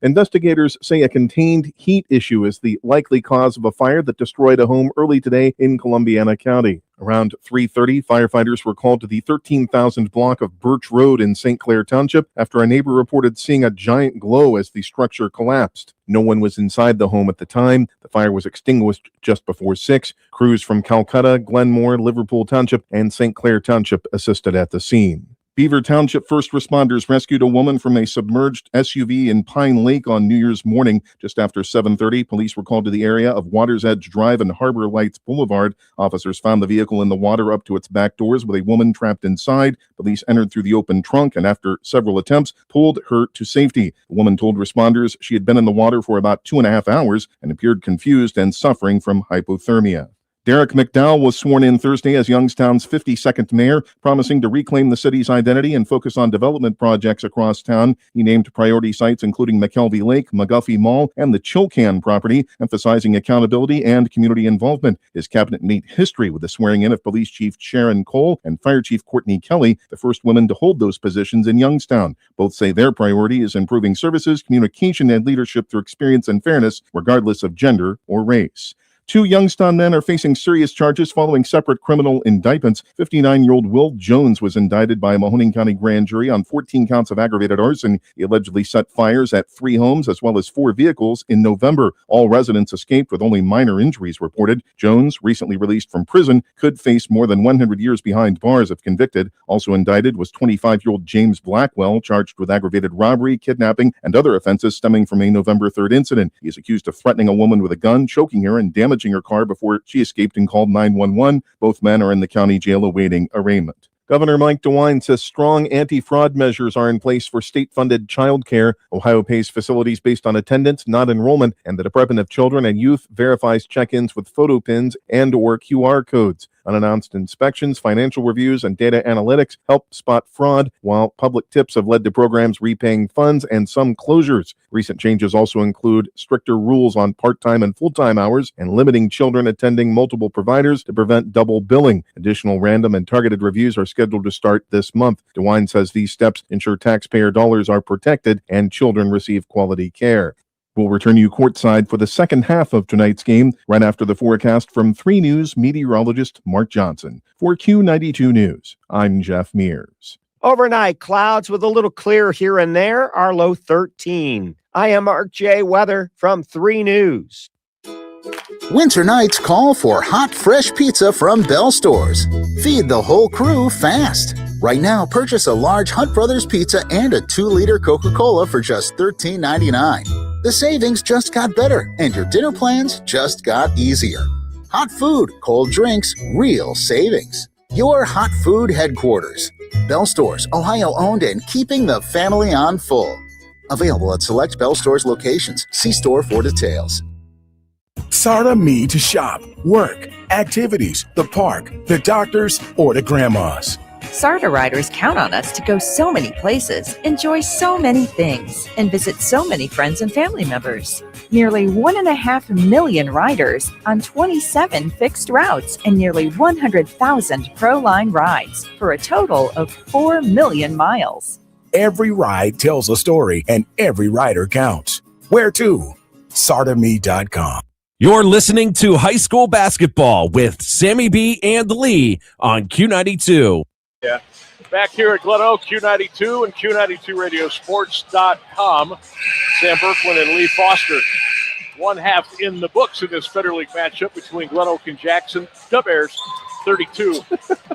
Investigators say a contained heat issue is the likely cause of a fire that destroyed a home early today in Columbiana County. Around 3:30, firefighters were called to the 13,000 block of Birch Road in St. Clair Township after a neighbor reported seeing a giant glow as the structure collapsed. No one was inside the home at the time. The fire was extinguished just before 6. Crews from Calcutta, Glenmore, Liverpool Township, and St. Clair Township assisted at the scene. Beaver Township first responders rescued a woman from a submerged SUV in Pine Lake on New Year's morning. Just after 7:30, police were called to the area of Water's Edge Drive and Harbor Lights Boulevard. Officers found the vehicle in the water up to its back doors with a woman trapped inside. Police entered through the open trunk and after several attempts, pulled her to safety. The woman told responders she had been in the water for about 2.5 hours and appeared confused and suffering from hypothermia. Derek McDowell was sworn in Thursday as Youngstown's 52nd mayor, promising to reclaim the city's identity and focus on development projects across town. He named priority sites including McKelvey Lake, McGuffey Mall, and the Chilcan property, emphasizing accountability and community involvement. His cabinet made history with the swearing-in of Police Chief Sharon Cole and Fire Chief Courtney Kelly, the first women to hold those positions in Youngstown. Both say their priority is improving services, communication, and leadership through experience and fairness, regardless of gender or race. 2 Youngstown men are facing serious charges following separate criminal indictments. 59-year-old Will Jones was indicted by a Mahoning County grand jury on 14 counts of aggravated arson. He allegedly set fires at 3 homes as well as 4 vehicles in November. All residents escaped with only minor injuries reported. Jones, recently released from prison, could face more than 100 years behind bars if convicted. Also indicted was 25-year-old James Blackwell, charged with aggravated robbery, kidnapping, and other offenses stemming from a November 3rd incident. He is accused of threatening a woman with a gun, choking her, and damaging her car before she escaped and called 911. Both men are in the county jail awaiting arraignment. Governor Mike DeWine says strong anti-fraud measures are in place for state-funded childcare. Ohio pays facilities based on attendance, not enrollment, and the Department of Children and Youth verifies check-ins with photo pins and or QR codes. Unannounced inspections, financial reviews, and data analytics help spot fraud, while public tips have led to programs repaying funds and some closures. Recent changes also include stricter rules on part-time and full-time hours and limiting children attending multiple providers to prevent double billing. Additional random and targeted reviews are scheduled to start this month. DeWine says these steps ensure taxpayer dollars are protected and children receive quality care. We'll return you courtside for the second half of tonight's game, right after the forecast from 3 News meteorologist Mark Johnson. For Q92 News, I'm Jeff Mears. Overnight clouds with a little clear here and there, our low 13. I am Mark J. Weather from 3 News. Winter nights call for hot, fresh pizza from Bell Stores. Feed the whole crew fast. Right now, purchase a large Hunt Brothers pizza and a 2-liter Coca-Cola for just $13.99. The savings just got better, and your dinner plans just got easier. Hot food, cold drinks, real savings. Your hot food headquarters. Bell Stores, Ohio-owned and keeping the family on full. Available at select Bell Stores locations. See store for details. SARTA me to shop, work, activities, the park, the doctors, or to grandma's. SARTA riders count on us to go so many places, enjoy so many things, and visit so many friends and family members. Nearly 1.5 million riders on 27 fixed routes and nearly 100,000 ProLine rides for a total of 4 million miles. Every ride tells a story and every rider counts. Where to? SARTAme.com. You're listening to High School Basketball with Sammy B and Lee on Q92. Yeah. Back here at GlenOak, Q92 and Q92radiosports.com. Sam Berkman and Lee Foster. One half in the books in this Federal League matchup between GlenOak and Jackson. The Bears 32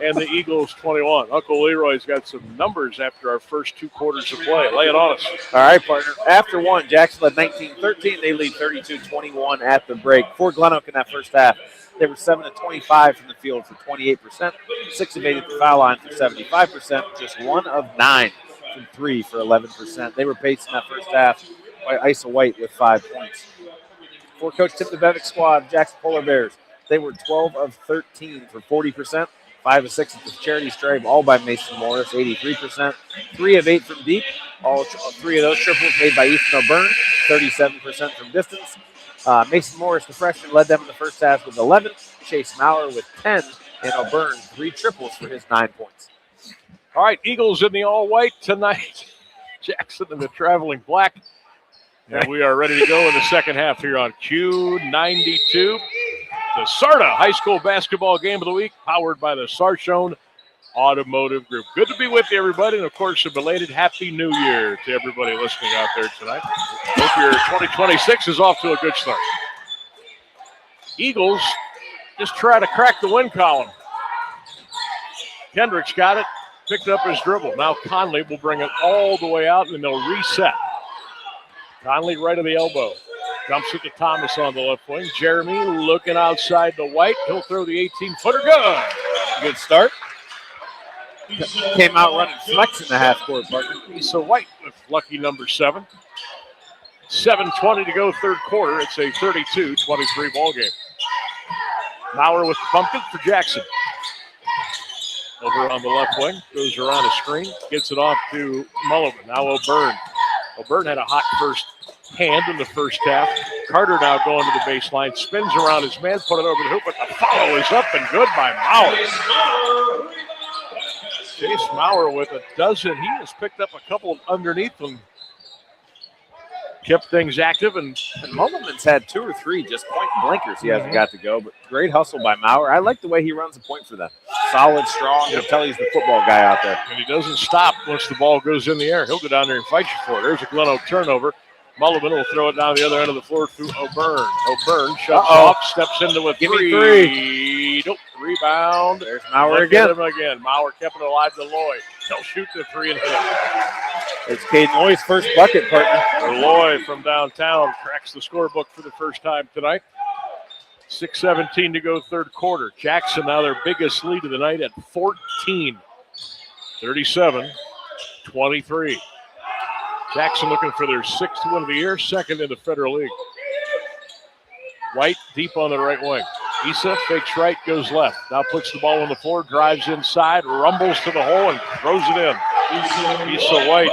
and the Eagles 21. Uncle Leroy's got some numbers after our first 2 quarters of play. Lay it on us. All right, partner. After one, Jackson led 19-13. They lead 32-21 at the break. For GlenOak in that first half, they were 7 of 25 from the field for 28%, 6 of 8 at the foul line for 75%, just 1 of 9 from 3 for 11%. They were pacing that first half by Isa White with 5 points. For Coach Tim DeBevick's squad, Jackson Polar Bears, they were 12 of 13 for 40%. 5 of 6 at the charity stripe, all by Mason Morris, 83%. 3 of 8 from deep, all 3 of those triples made by Ethan O'Byrne, 37% from distance. Mason Morris, the freshman, led them in the first half with 11. Chase Maurer with 10, and O'Byrne 3 triples for his 9 points. All right, Eagles in the all-white tonight. Jackson in the traveling black. And we are ready to go in the second half here on Q92. The SARTA High School Basketball Game of the Week, powered by the Sarshone Automotive Group. Good to be with you, everybody, and, of course, a belated Happy New Year to everybody listening out there tonight. Hope your 2026 is off to a good start. Eagles just try to crack the win column. Kendrick's got it, picked up his dribble. Now Conley will bring it all the way out, and they'll reset. Conley right of the elbow. Dumps it to Thomas on the left wing. Jeremy looking outside the White. He'll throw the 18-footer. Good start. Came out running flex in the half-court partner. So White with lucky number 7. 7:20 to go third quarter. It's a 32-23 ball game. Maurer with the pumpkin for Jackson. Over on the left wing. Goes around a screen. Gets it off to Mullivan. Now O'Byrne. O'Byrne had a hot first hand in the first half. Carter now going to the baseline. Spins around his man. Put it over the hoop. But the follow is up and good by Maurer. Chase Maurer with a dozen. He has picked up a couple underneath them. Kept things active, and Mullivan's had 2 or 3 just point blankers he hasn't got to go, but great hustle by Maurer. I like the way he runs the point for them. Solid, strong. You can tell he's the football guy out there. And he doesn't stop once the ball goes in the air. He'll go down there and fight you for it. There's a GlenOak turnover. Mullivan will throw it down the other end of the floor to O'Byrne. O'Byrne shuts off, steps into a 3. Give me 3. Nope. Rebound. There's Maurer again. Maurer kept it alive to Loy. He'll shoot the 3 and hit it. It's Caden Loy's first bucket, partner. Loy from downtown cracks the scorebook for the first time tonight. 6:17 to go third quarter. Jackson now their biggest lead of the night at 14. 37-23. Jackson looking for their 6th win of the year, 2nd in the Federal League. White deep on the right wing. Issa fakes right, goes left. Now puts the ball on the floor, drives inside, rumbles to the hole, and throws it in. Issa White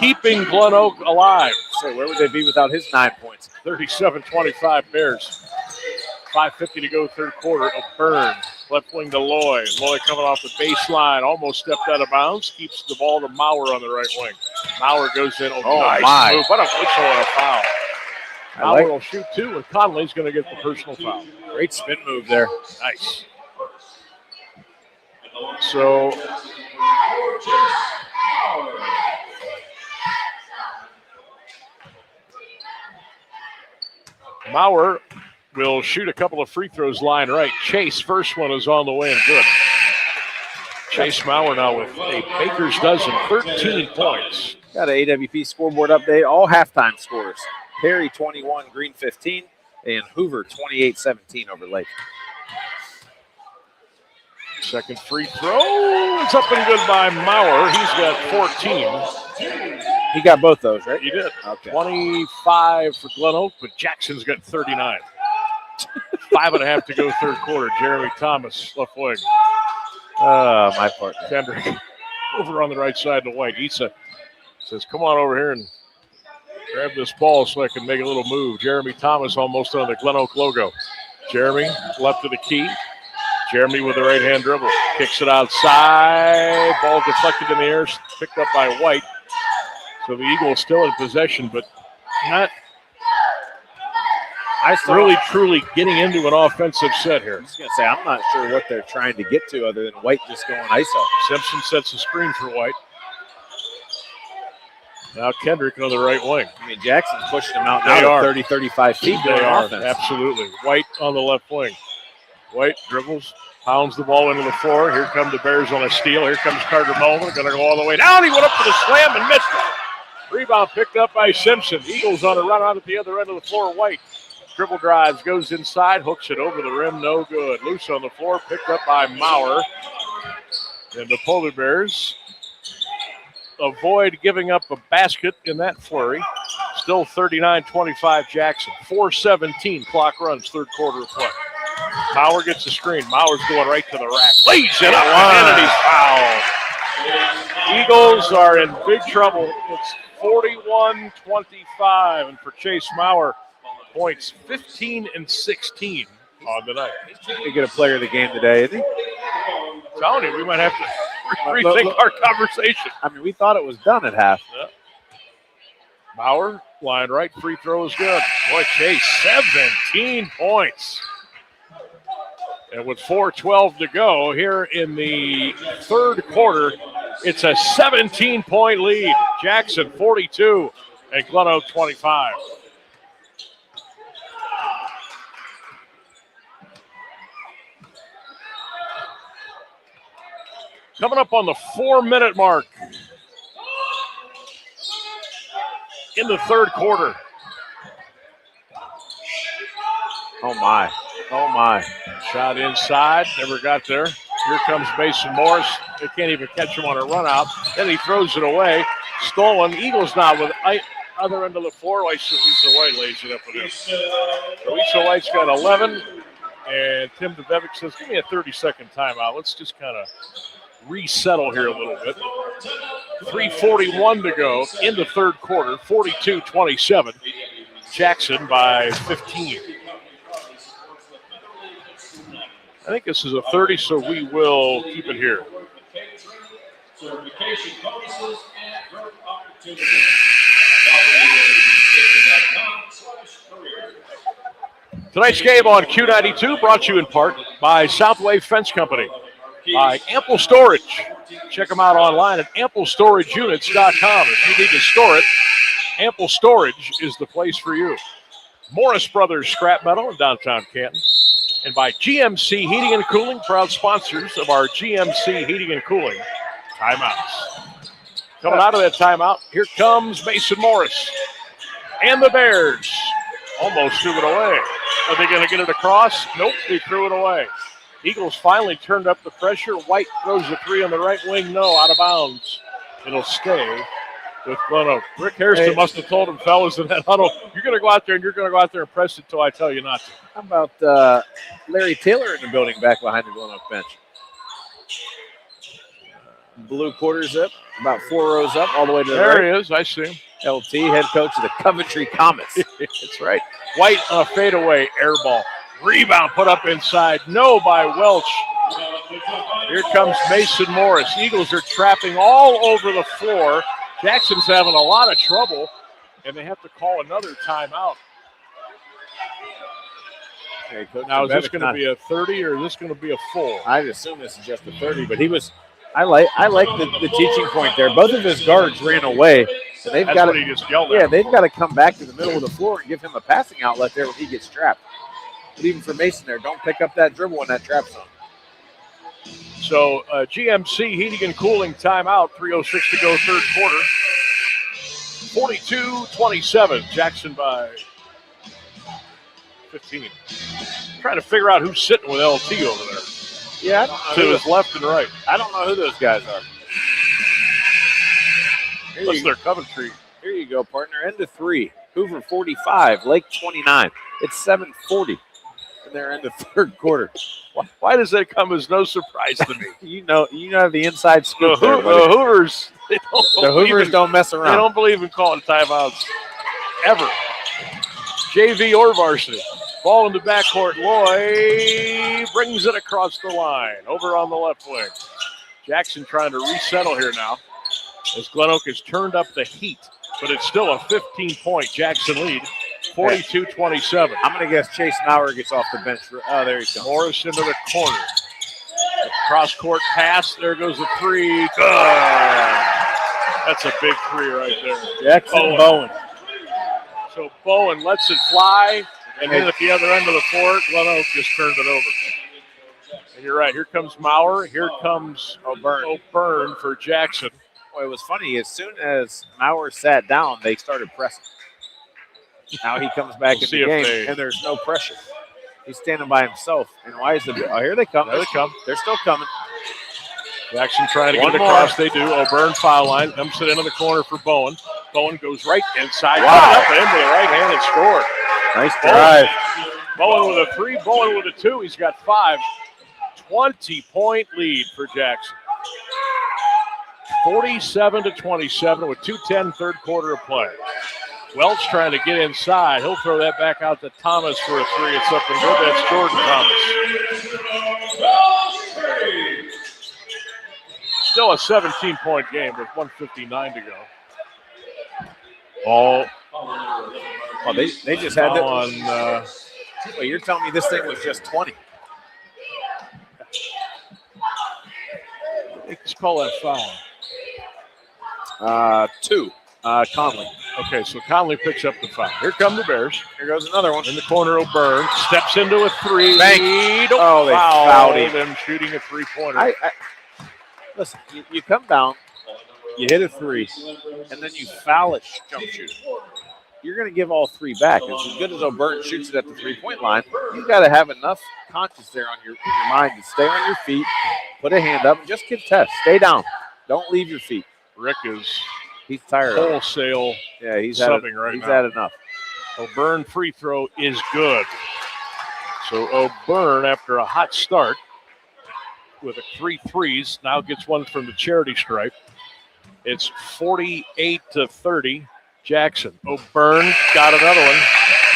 keeping GlenOak alive. So where would they be without his 9 points? 37-25 Bears. 5:50 to go third quarter. O'Byrne, left wing to Loy. Loy coming off the baseline, almost stepped out of bounds. Keeps the ball to Maurer on the right wing. Maurer goes in. Nice my. move. What a whistle and a foul. Maurer will shoot 2, and Conley's going to get the personal foul. Great spin move there. Nice. So Maurer will shoot a couple of free throws line right. Chase, first one is on the way and good. Chase Maurer now with a baker's dozen, 13 points. Got an AWP scoreboard update. All halftime scores. Perry 21, Green 15, and Hoover 28-17 over Lake. Second free throw. It's up and good by Maurer. He's got 14. He got both those, right? He did. Okay. 25 for GlenOak, but Jackson's got 39. 5.5 to go third quarter. Jeremy Thomas, left wing. My partner. Kendrick over on the right side to White. Issa says, come on over here and grab this ball so I can make a little move. Jeremy Thomas almost on the GlenOak logo. Jeremy left of the key. Jeremy with the right-hand dribble. Kicks it outside. Ball deflected in the air. Picked up by White. So the Eagles still in possession, but not really truly getting into an offensive set here. I was going to say, I'm not sure what they're trying to get to other than White just going ISO. Simpson sets the screen for White. Now Kendrick on the right wing. I mean, Jackson's pushing him out now to 30, 35 feet. They are, absolutely. White on the left wing. White dribbles, pounds the ball into the floor. Here come the Bears on a steal. Here comes Carter Mullen. Going to go all the way down. He went up for the slam and missed it. Rebound picked up by Simpson. Eagles on a run out at the other end of the floor. White dribble drives, goes inside, hooks it over the rim. No good. Loose on the floor, picked up by Maurer. And the Polar Bears avoid giving up a basket in that flurry. Still 39-25 Jackson. 4:17 clock runs, third quarter of play. Maurer gets the screen. Maurer's going right to the rack. Lays it up and he's fouled. Eagles are in big trouble. It's 41-25, and for Chase Maurer, points 15 and 16 on the night. He's trying to get a player of the game today, isn't he? I'm telling you, we might have to rethink our conversation. I mean, we thought it was done at half. Yeah. Maurer, line right, free throw is good. Boy, Chase, 17 points. And with 4:12 to go here in the third quarter, it's a 17-point lead. Jackson 42 and GlenOak 25. Coming up on the 4-minute mark in the third quarter. Oh, my. Oh, my. Shot inside, never got there. Here comes Mason Morris. They can't even catch him on a run out. Then he throws it away. Stolen. Eagles now with other end of the floor. Lisa White lays it up with him. So Lisa White's got 11. And Tim DeVevic says, give me a 30-second timeout. Let's just kind of resettle here a little bit. 3:41 to go in the third quarter. 42-27. Jackson by 15. I think this is a 30, so we will keep it here. Tonight's game on Q92 brought to you in part by Southway Fence Company, by Ample Storage. Check them out online at amplestorageunits.com. If you need to store it, Ample Storage is the place for you. Morris Brothers Scrap Metal in downtown Canton. And by GMC Heating and Cooling, proud sponsors of our GMC Heating and Cooling timeouts. Coming out of that timeout, here comes Mason Morris. And the Bears almost threw it away. Are they going to get it across? Nope, they threw it away. Eagles finally turned up the pressure. White throws the three on the right wing. No, out of bounds. It'll stay with GlenOak. Rick Harrison must have told him, fellas, in that huddle, you're going to go out there and you're going to go out there and press it until I tell you not to. How about Larry Taylor in the building back behind the GlenOak bench? Blue quarter zip, about 4 rows up, all the way to the right. There he is. I see him. LT, head coach of the Coventry Comets. That's right. White on a fadeaway air ball. Rebound put up inside. No by Welch. Here comes Mason Morris. Eagles are trapping all over the floor. Jackson's having a lot of trouble, and they have to call another timeout. Okay, now, is this going to be a 30 or is this going to be a full? I assume this is just a 30, but he was. I like the teaching point there. Both of his guards ran away, and they've got what he just yelled at. Yeah, they've got to come back to the middle of the floor and give him a passing outlet there when he gets trapped. But even for Mason there, don't pick up that dribble in that trap zone. So GMC Heating and Cooling timeout, 3:06 to go, third quarter. 42-27, Jackson by 15. Trying to figure out who's sitting with LT over there. Yeah, I don't know to his left and right. I don't know who those guys are. Unless they're Coventry. Here you go, partner. End of 3. Hoover 45, Lake 29. It's 7:40. They're in the third quarter. Why does that come as no surprise to me? you know the inside scoop. The Hoovers, don't mess around. They don't believe in calling timeouts ever. JV or varsity. Ball in the backcourt. Loy brings it across the line. Over on the left wing. Jackson trying to resettle here now as GlenOak has turned up the heat, but it's still a 15-point Jackson lead. 42-27. I'm going to guess Chase Maurer gets off the bench. Oh, there he comes. Morris into the corner. Cross-court pass. There goes the three. Good. That's a big three right there. Jackson Bowen. So Bowen lets it fly, and then at the other end of the floor, GlenOak just turned it over. And you're right. Here comes Maurer. Here comes O'Byrne for Jackson. Well, it was funny. As soon as Maurer sat down, they started pressing. Now he comes back in the game, and there's no pressure. He's standing by himself. And why is the – oh, here they come. There they come. They're still coming. Jackson trying to get it across. They do. O'Byrne foul line. Dumps it into the corner for Bowen. Bowen goes right inside. Wow. Up and in with a right hand and scored. Nice drive. Bowen with a 3, Bowen with a 2. He's got 5. 20-point lead for Jackson. 47-27 with 2:10 third quarter of play. Welch trying to get inside. He'll throw that back out to Thomas for a 3. It's up and good. That's Jordan Thomas. Still a 17-point game with 1:59 to go. Oh, they just had that on. Well, you're telling me this thing was just 20. Let's call that foul. 2. Conley. Okay, so Conley picks up the foul. Here come the Bears. Here goes another one. In the corner, O'Byrne steps into a 3. Oh, they fouled him shooting a 3-pointer. Listen, you come down, you hit a 3, and then you foul it jump shoot. You're going to give all 3 back. As good as O'Byrne shoots it at the 3-point line, you've got to have enough conscience there on your mind to stay on your feet, put a hand up, and just contest. Stay down. Don't leave your feet. Rick is he's tired. Wholesale. Yeah, he's subbing right now. He's had enough. O'Byrne free throw is good. So O'Byrne, after a hot start with 3 threes, now gets one from the charity stripe. It's 48-30. Jackson. O'Byrne got another one.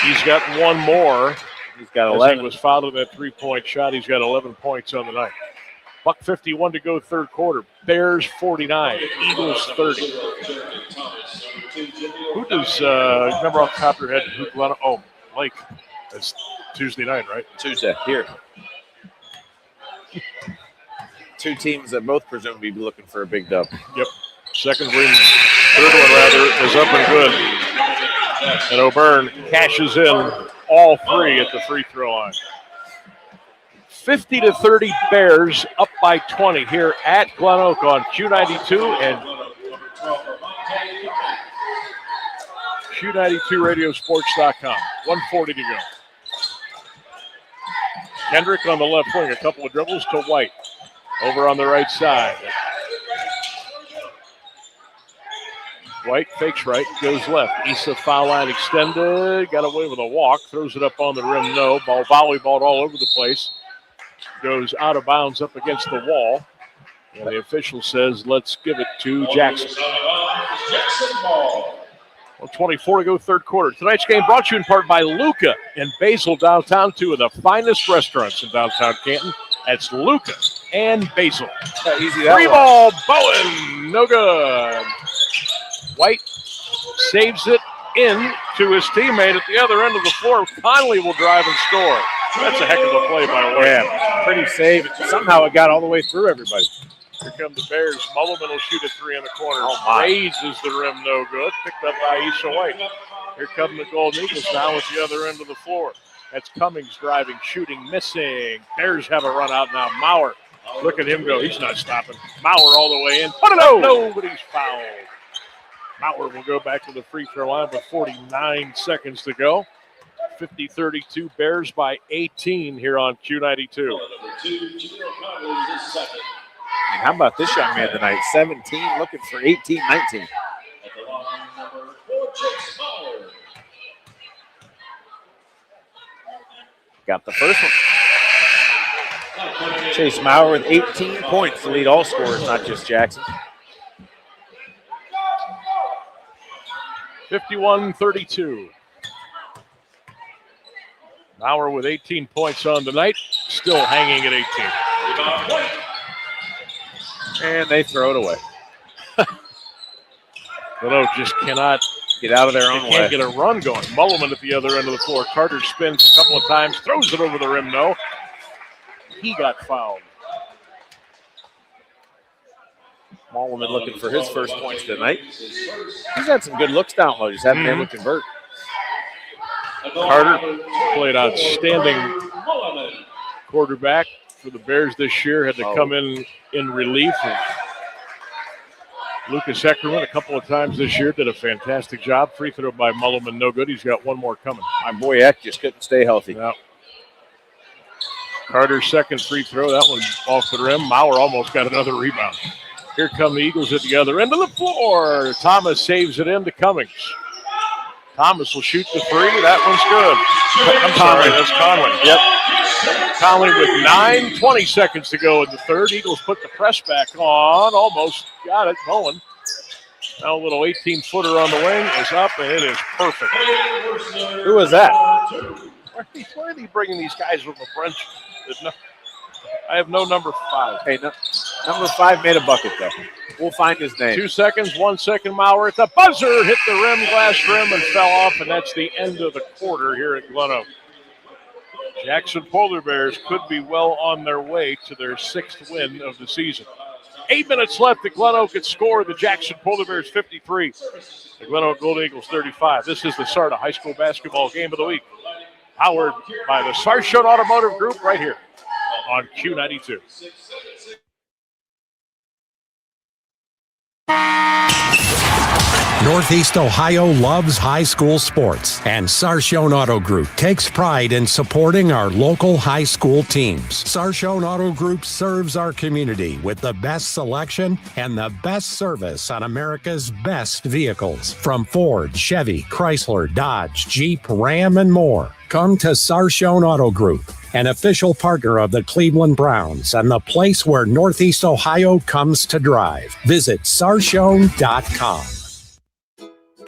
He's got one more. He's got 11. He was fouled on that 3-point shot. He's got 11 points on the night. $1:51 to go third quarter. Bears 49, Eagles 30. Who does, remember off the top of your head, who Blake? That's Tuesday night, right? Tuesday, here. 2 teams that both presumably be looking for a big dub. Yep. Third one is up and good. And O'Byrne cashes in all 3 at the free throw line. 50-30 Bears up by 20 here at GlenOak on Q92 and Q92radiosports.com. 1:40 to go. Kendrick on the left wing, a couple of dribbles to White. Over on the right side. White fakes right, goes left. Issa foul line extended, got away with a walk, throws it up on the rim, no. Ball volleyballed all over the place. Goes out of bounds up against the wall. And the official says, let's give it to Jackson. 24 to go third quarter. Tonight's game brought to you in part by Luca in Basil downtown, 2 of the finest restaurants in downtown Canton. That's Luca and Basil. Free ball, Bowen, no good. White saves it in to his teammate at the other end of the floor. Conley will drive and score. That's a heck of a play by White. Yeah, pretty save. Somehow it got all the way through everybody. Here come the Bears. Mulliman will shoot a 3 in the corner. Oh, Raises the rim, no good. Picked up by Issa White. Here come the Golden Eagles now at the other end of the floor. That's Cummings driving, shooting, missing. Bears have a run out now. Maurer, look at him go. He's not stopping. Maurer all the way in. Put it up. Nobody's fouled. Maurer will go back to the free throw line with 49 seconds to go. 50-32 Bears by 18 here on Q92. How about this young man tonight? 17, looking for 18, 19. Got the first one. Chase Maurer with 18 points to lead all scorers, not just Jackson. 51-32. Maurer with 18 points on the night, still hanging at 18. And they throw it away. GlenOak just cannot get out of their own way. Can't get a run going. Mulliman at the other end of the floor. Carter spins a couple of times, throws it over the rim, no. He got fouled. Mulliman looking for his first points tonight. He's had some good looks down low, just haven't been able to convert. Carter played outstanding quarterback for the Bears this year. Had to come in relief. Lucas Eckerman a couple of times this year did a fantastic job. Free throw by Mulliman, no good. He's got one more coming. My boy Eck just couldn't stay healthy. Yeah. Carter's second free throw. That one off the rim. Maurer almost got another rebound. Here come the Eagles at the other end of the floor. Thomas saves it into Cummings. Thomas will shoot the three. That one's good. I'm sorry, that's Conley. Yep. Conley with 9:20 seconds to go in the third. Eagles put the press back on. Almost got it. Bowen. Now a little 18-footer on the wing is up, and it is perfect. Who was that? Why are they bringing these guys from the bench? I have no number 5. Hey, number 5 made a bucket, though. We'll find his name. 2 seconds, 1 second. Maurer at the buzzer. Hit the rim, glass rim, and fell off, and that's the end of the quarter here at GlenOak. Jackson Polar Bears could be well on their way to their 6th win of the season. 8 minutes left. At GlenOak at score. The Jackson Polar Bears 53. The GlenOak Golden Eagles 35. This is the SARTA High School Basketball Game of the Week. Powered by the Sarshot Automotive Group right here on Q92. Northeast Ohio loves high school sports, and Sarshot Auto Group takes pride in supporting our local high school teams. Sarshot Auto Group serves our community with the best selection and the best service on America's best vehicles. From Ford, Chevy, Chrysler, Dodge, Jeep, Ram, and more. Come to Sarshot Auto Group, an official partner of the Cleveland Browns and the place where Northeast Ohio comes to drive. Visit sarshot.com.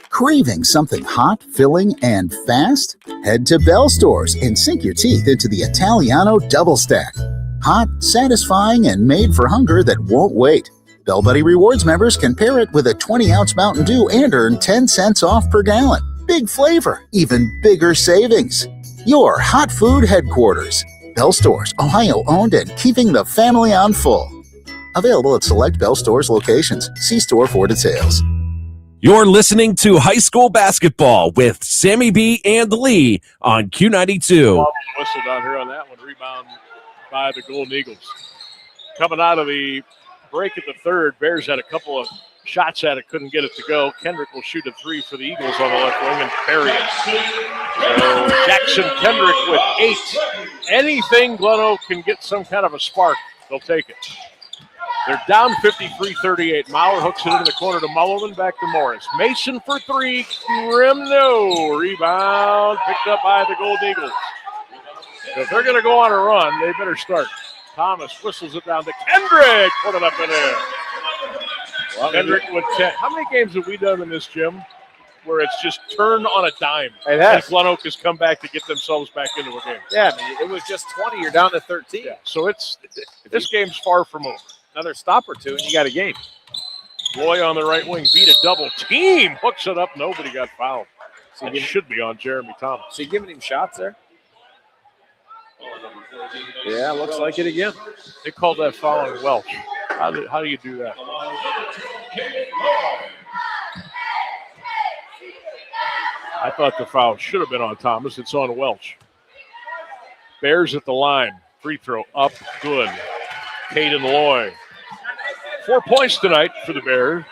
Craving something hot, filling, and fast? Head to Bell Stores and sink your teeth into the Italiano Double Stack. Hot, satisfying, and made for hunger that won't wait. Bell Buddy Rewards members can pair it with a 20-ounce Mountain Dew and earn 10 cents off per gallon. Big flavor, even bigger savings. Your hot food headquarters. Bell Stores, Ohio-owned and keeping the family on full. Available at select Bell Stores locations. See store for details. You're listening to High School Basketball with Sammy B. and Lee on Q92. Whistle down here on that one. Rebound by the Golden Eagles. Coming out of the break at the third, Bears had a couple of shots at it, couldn't get it to go. Kendrick will shoot a three for the Eagles on the left wing and bury it. So Jackson Kendrick with 8. Anything GlenOak can get some kind of a spark, they'll take it. They're down 53-38. Maurer hooks it into the corner to Mullerman, back to Morris. Mason for 3. Rim, no. Rebound picked up by the Golden Eagles. So if they're going to go on a run, they better start. Thomas whistles it down to Kendrick. Put it up in there. Well, Kendrick with 10. How many games have we done in this gym where it's just turned on a dime? It has. And GlenOak has come back to get themselves back into a game. Yeah, I mean, it was just 20. You're down to 13. Yeah, so this game's far from over. Another stop or two, and you got a game. Roy on the right wing, beat a double team. Hooks it up. Nobody got fouled. So it should be on Jeremy Thomas. So you giving him shots there? Yeah, looks like it again. They called that foul on Welch. How do you do that? I thought the foul should have been on Thomas. It's on Welch. Bears at the line. Free throw up. Good. Caden Loy. 4 points tonight for the Bears.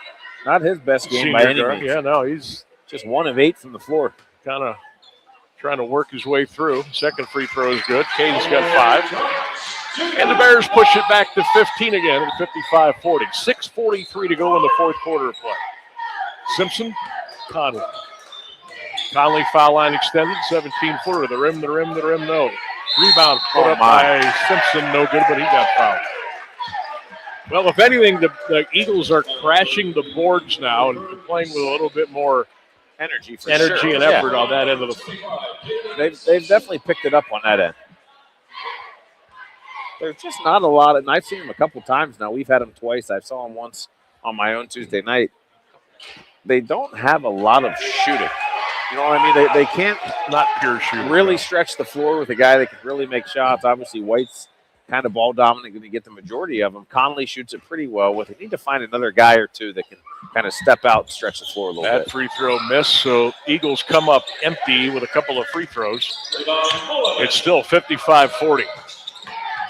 Not his best game by any means. Yeah, no, he's just 1 of 8 from the floor. Kind of trying to work his way through. Second free throw is good. Caden's got 5. And the Bears push it back to 15 again at 55-40. 6:43 to go in the fourth quarter of play. Simpson, Conley. Conley foul line extended, 17-footer. The rim, no. Rebound put up by Simpson, no good, but he got fouled. Well, if anything, the Eagles are crashing the boards now and playing with a little bit more energy and effort on that end of the floor. They've definitely picked it up on that end. There's just not a lot, and I've seen them a couple times now. We've had them twice. I saw them once on my own Tuesday night. They don't have a lot of shooting. You know what I mean? They can't not pure shooting. Really stretch the floor with a guy that can really make shots. Obviously, White's kind of ball dominant, going to get the majority of them. Conley shoots it pretty well. They need to find another guy or two that can kind of step out and stretch the floor a little bit. That free throw miss, so Eagles come up empty with a couple of free throws. It's still 55-40.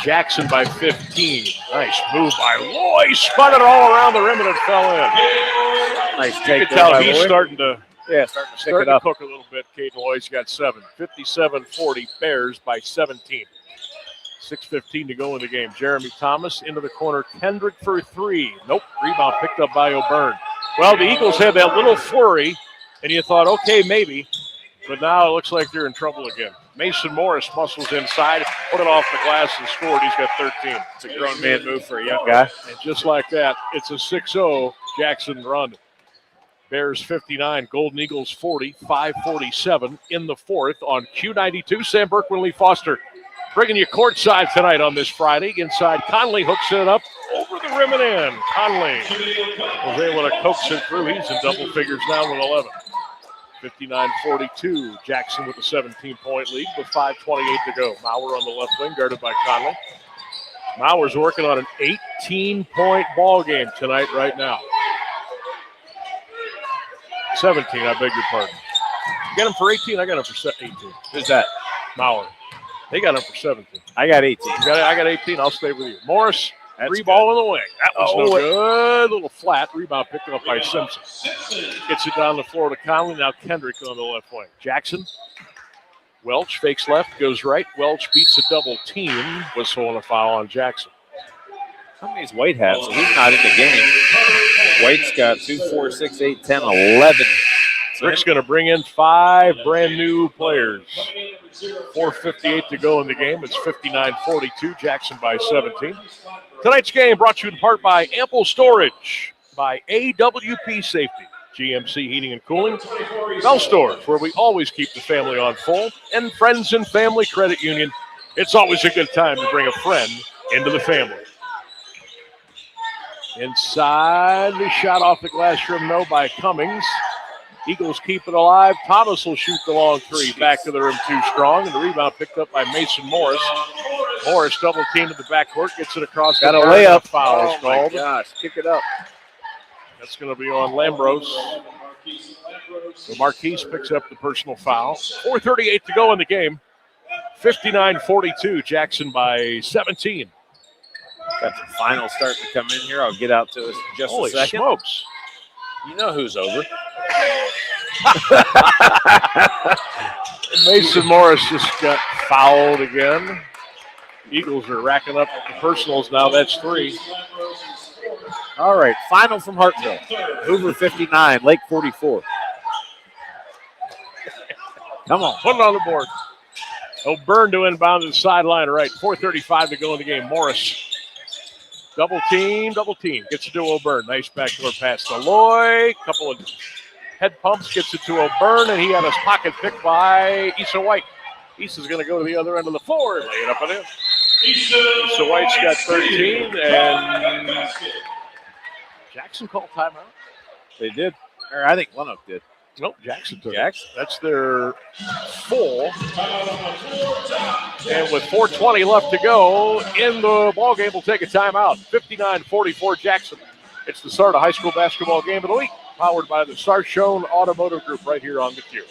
Jackson by 15. Nice move by Loy. Spun it all around the rim and it fell in. Nice take. You can tell he's starting to pick it up. Cook a little bit. Caden Loy's got 7. 57-40. Bears by 17. 6:15 to go in the game. Jeremy Thomas into the corner. Kendrick for three. Nope. Rebound picked up by O'Byrne. Well, the Eagles had that little flurry, and you thought, okay, maybe. But now it looks like they're in trouble again. Mason Morris muscles inside, put it off the glass and scored. He's got 13. It's a grown man move for a young guy. And just like that, it's a 6-0 Jackson run. Bears 59, Golden Eagles 40, 5:47 in the fourth on Q92. Sam Berkman, Lee Foster bringing you courtside tonight on this Friday. Inside, Conley hooks it up over the rim and in. Conley was able to coax it through. He's in double figures now with 11. 59-42, Jackson with a 17-point lead with 5:28 to go. Maurer on the left wing, guarded by Conley. Maurer's working on an 18-point ball game tonight right now. 17, I beg your pardon. You got him for 18? I got him for 18. Who's that? Maurer. They got him for 17. I got 18. I got 18. I'll stay with you. Morris, three ball in the wing. That was no good. Little flat. Rebound picked up by Simpson. Gets it down the floor to Conley. Now Kendrick on the left wing. Jackson. Welch fakes left, goes right. Welch beats a double team. Whistle and a foul on Jackson. How many is White have? So he's not in the game. White's got 2, 4, 6, 8, 10, 11. Rick's going to bring in 5 brand new players. 4:58 to go in the game. It's 59-42. Jackson by 17. Tonight's game brought to you in part by Ample Storage, by AWP Safety, GMC Heating and Cooling, Bell Stores, where we always keep the family on full, and Friends and Family Credit Union. It's always a good time to bring a friend into the family. Inside, the shot off the glass rim, no, by Cummings. Eagles keep it alive. Thomas will shoot the long three. Back to the rim too strong, and the rebound picked up by Mason Morris. Morris double team to the backcourt, gets it across. Got a layup. Foul is called. Oh, my gosh. Kick it up. That's going to be on Lambros. So Marquise picks up the personal foul. 4:38 to go in the game. 59-42, Jackson by 17. Got some finals starting to come in here. I'll get out to us in just Holy a second. Smokes. You know who's over. Mason Morris just got fouled again. Eagles are racking up the personals now. That's 3. All right, final from Hartville. Hoover 59, Lake 44. Come on. Put it on the board. O'Byrne to inbound to the sideline right. 4:35 to go in the game. Morris. Double team. Gets it to O'Byrne. Nice backdoor pass to Loy. Couple of head pumps. Gets it to O'Byrne, and he had his pocket picked by Issa White. Issa's going to go to the other end of the floor and lay it up and in. Issa White's got 13, and Jackson called timeout. They did. Or I think GlenOak did. Nope, Jackson took Jackson. it. That's their 4. And with 4:20 left to go in the ballgame, we'll take a timeout. 59-44 Jackson. It's the start of high school basketball game of the week, powered by the Sarshone Automotive Group right here on the Q.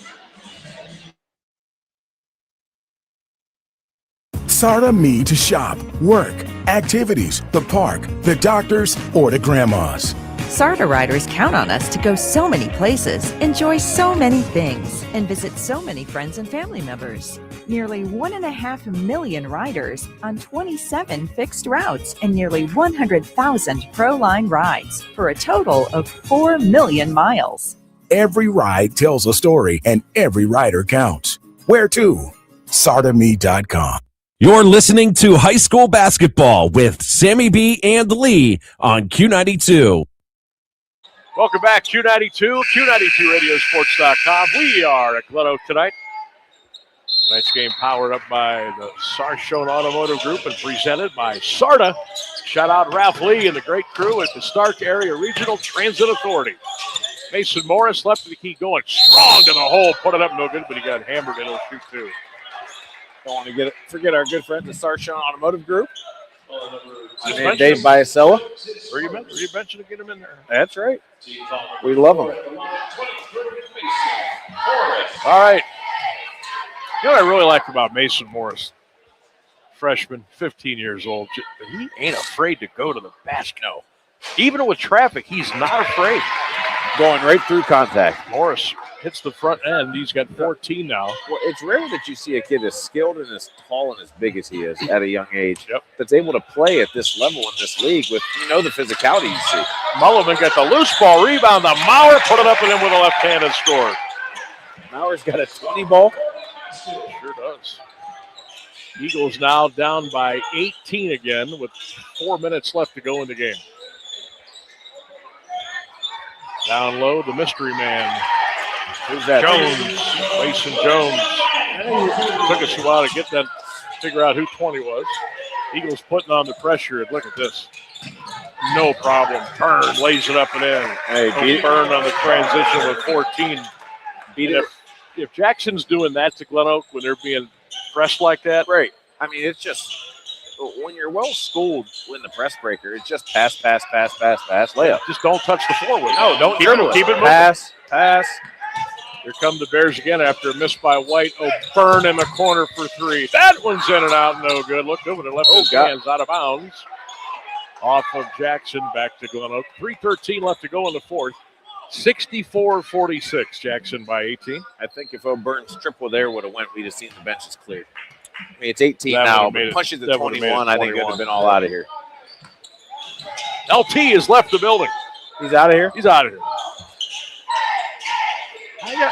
SARTA Me to shop, work, activities, the park, the doctors, or to grandma's. SARTA riders count on us to go so many places, enjoy so many things, and visit so many friends and family members. Nearly 1.5 million riders on 27 fixed routes and nearly 100,000 ProLine rides for a total of 4 million miles. Every ride tells a story and every rider counts. Where to? SARTAMe.com. You're listening to High School Basketball with Sammy B and Lee on Q92. Welcome back, Q92, Q92radiosports.com. We are at GlenOak tonight. Tonight's game powered up by the Sarshone Automotive Group and presented by SARTA. Shout out Ralph Lee and the great crew at the Stark Area Regional Transit Authority. Mason Morris left of the key going strong to the hole. Put it up, no good, but he got hammered and he'll shoot 2. Don't want to forget our good friend, the Sarshone Automotive Group. My Just name Dave Biasella. Where you mentioned to get him in there. That's right. We love them. All right. You know what I really like about Mason Morris? Freshman, 15 years old. He ain't afraid to go to the basket. No. Even with traffic, he's not afraid. Going right through contact. Morris hits the front end. He's got 14 now. Well, it's rare that you see a kid as skilled and as tall and as big as he is at a young age that's able to play at this level in this league with, the physicality you see. Mullivan got the loose ball rebound. The Maurer put it up and in with a left-handed score. Maurer's got a 20 ball. Sure does. Eagles now down by 18 again with 4 minutes left to go in the game. Down low, the mystery man. Who's that? Jones, Mason Jones. Took us a while to get that, figure out who 20 was. Eagles putting on the pressure, and look at this. No problem. Byrne lays it up and in. Hey, Byrne on the transition with 14. Beat it. If Jackson's doing that to GlenOak when they're being pressed like that, right. I mean, it's just when you're well schooled in the press breaker, it's just pass, layup. Just don't touch the floor with it. No, don't dribble it. Keep it moving. Pass. Here come the Bears again after a miss by White. Byrne in the corner for three. That one's in and out, no good. Looked over and left his hands out of bounds. Off of Jackson, back to GlenOak. 3:13 left to go in the fourth. 64-46, Jackson by 18. I think if O'Byrne's triple there would have went, we'd have seen the benches cleared. I mean, it's 18 now, but pushes to 21, I think it would have been all out of here. LT has left the building. He's out of here? He's out of here.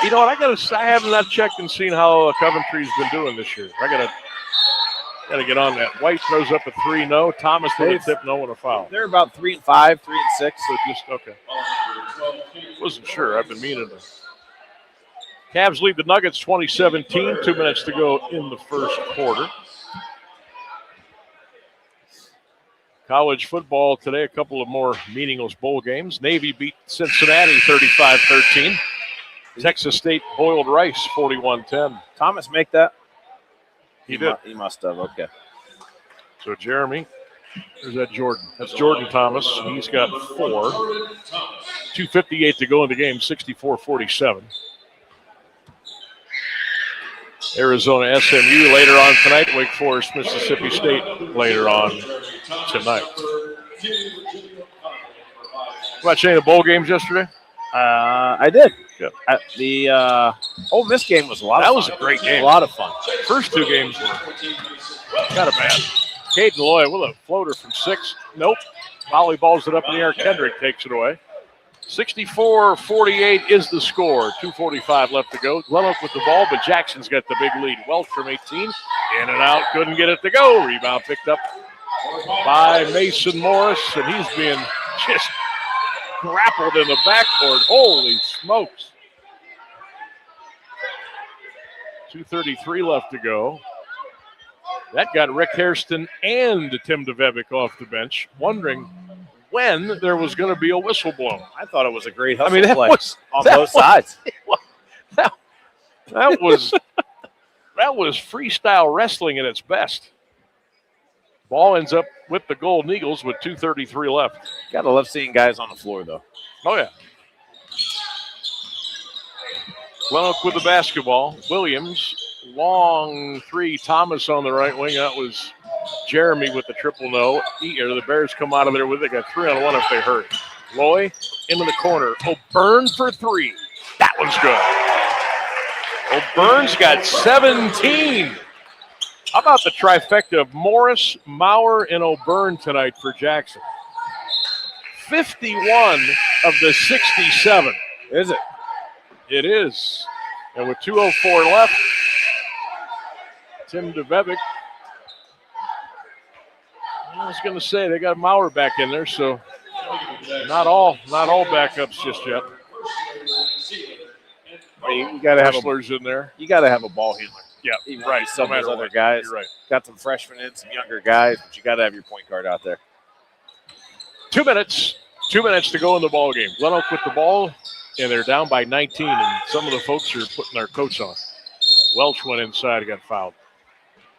You know what? I haven't not checked and seen how Coventry's been doing this year. I gotta get on that. White throws up a three, no. Thomas with a tip, no, and a foul. They're about 3 and 5, 3 and 6. So just okay. Wasn't sure. I've been meaning to. Cavs lead the Nuggets 20-17. 2 minutes to go in the first quarter. College football today, a couple of more meaningless bowl games. Navy beat Cincinnati 35-13. Texas State boiled Rice 41-10. Thomas make that? He did. He must have, okay. So Jeremy, there's that Jordan. That's Jordan Thomas. He's got 4. 2:58 to go in the game, 64-47. Arizona SMU later on tonight. Wake Forest, Mississippi State later on tonight. Watch any of the bowl games yesterday? I did. Good. The Ole Miss game was a lot of fun. That was a great game. A lot of fun. First 2 games were kind of bad. Caden Loy with a floater from 6. Nope. Volleyballs it up in the air. Kendrick takes it away. 64-48 is the score. 2:45 left to go. GlenOak with the ball, but Jackson's got the big lead. Welch from 18. In and out. Couldn't get it to go. Rebound picked up by Mason Morris, and he's being just grappled in the backcourt. Holy smokes. 2:33 left to go. That got Rick Hairston and Tim DeVevick off the bench, wondering when there was going to be a whistle blown. I thought it was a great hustle that play was, on both sides. That was freestyle wrestling at its best. Ball ends up with the Golden Eagles with 2:33 left. Gotta love seeing guys on the floor, though. Oh, yeah. GlenOak with the basketball. Williams, long three. Thomas on the right wing. That was Jeremy with the triple no. The Bears come out of there with it. They got 3-on-1 if they hurt. Loy into the corner. O'Byrne for 3. That one's good. O'Byrne's got 17. How about the trifecta of Morris, Maurer, and O'Byrne tonight for Jackson? 51 of the 67. Is it? It is. And with 2:04 left, Tim DeVevick. I was going to say they got Maurer back in there, so not all backups just yet. You got to have wrestlers in there. You got to have a ball handler. Yeah, even right. Some No of those matter other what. guys. You're right. Got some freshmen in, some younger guys, but you got to have your point guard out there. 2 minutes. 2 minutes to go in the ball game. GlenOak with the ball, and they're down by 19, and some of the folks are putting their coats on. Welch went inside and got fouled.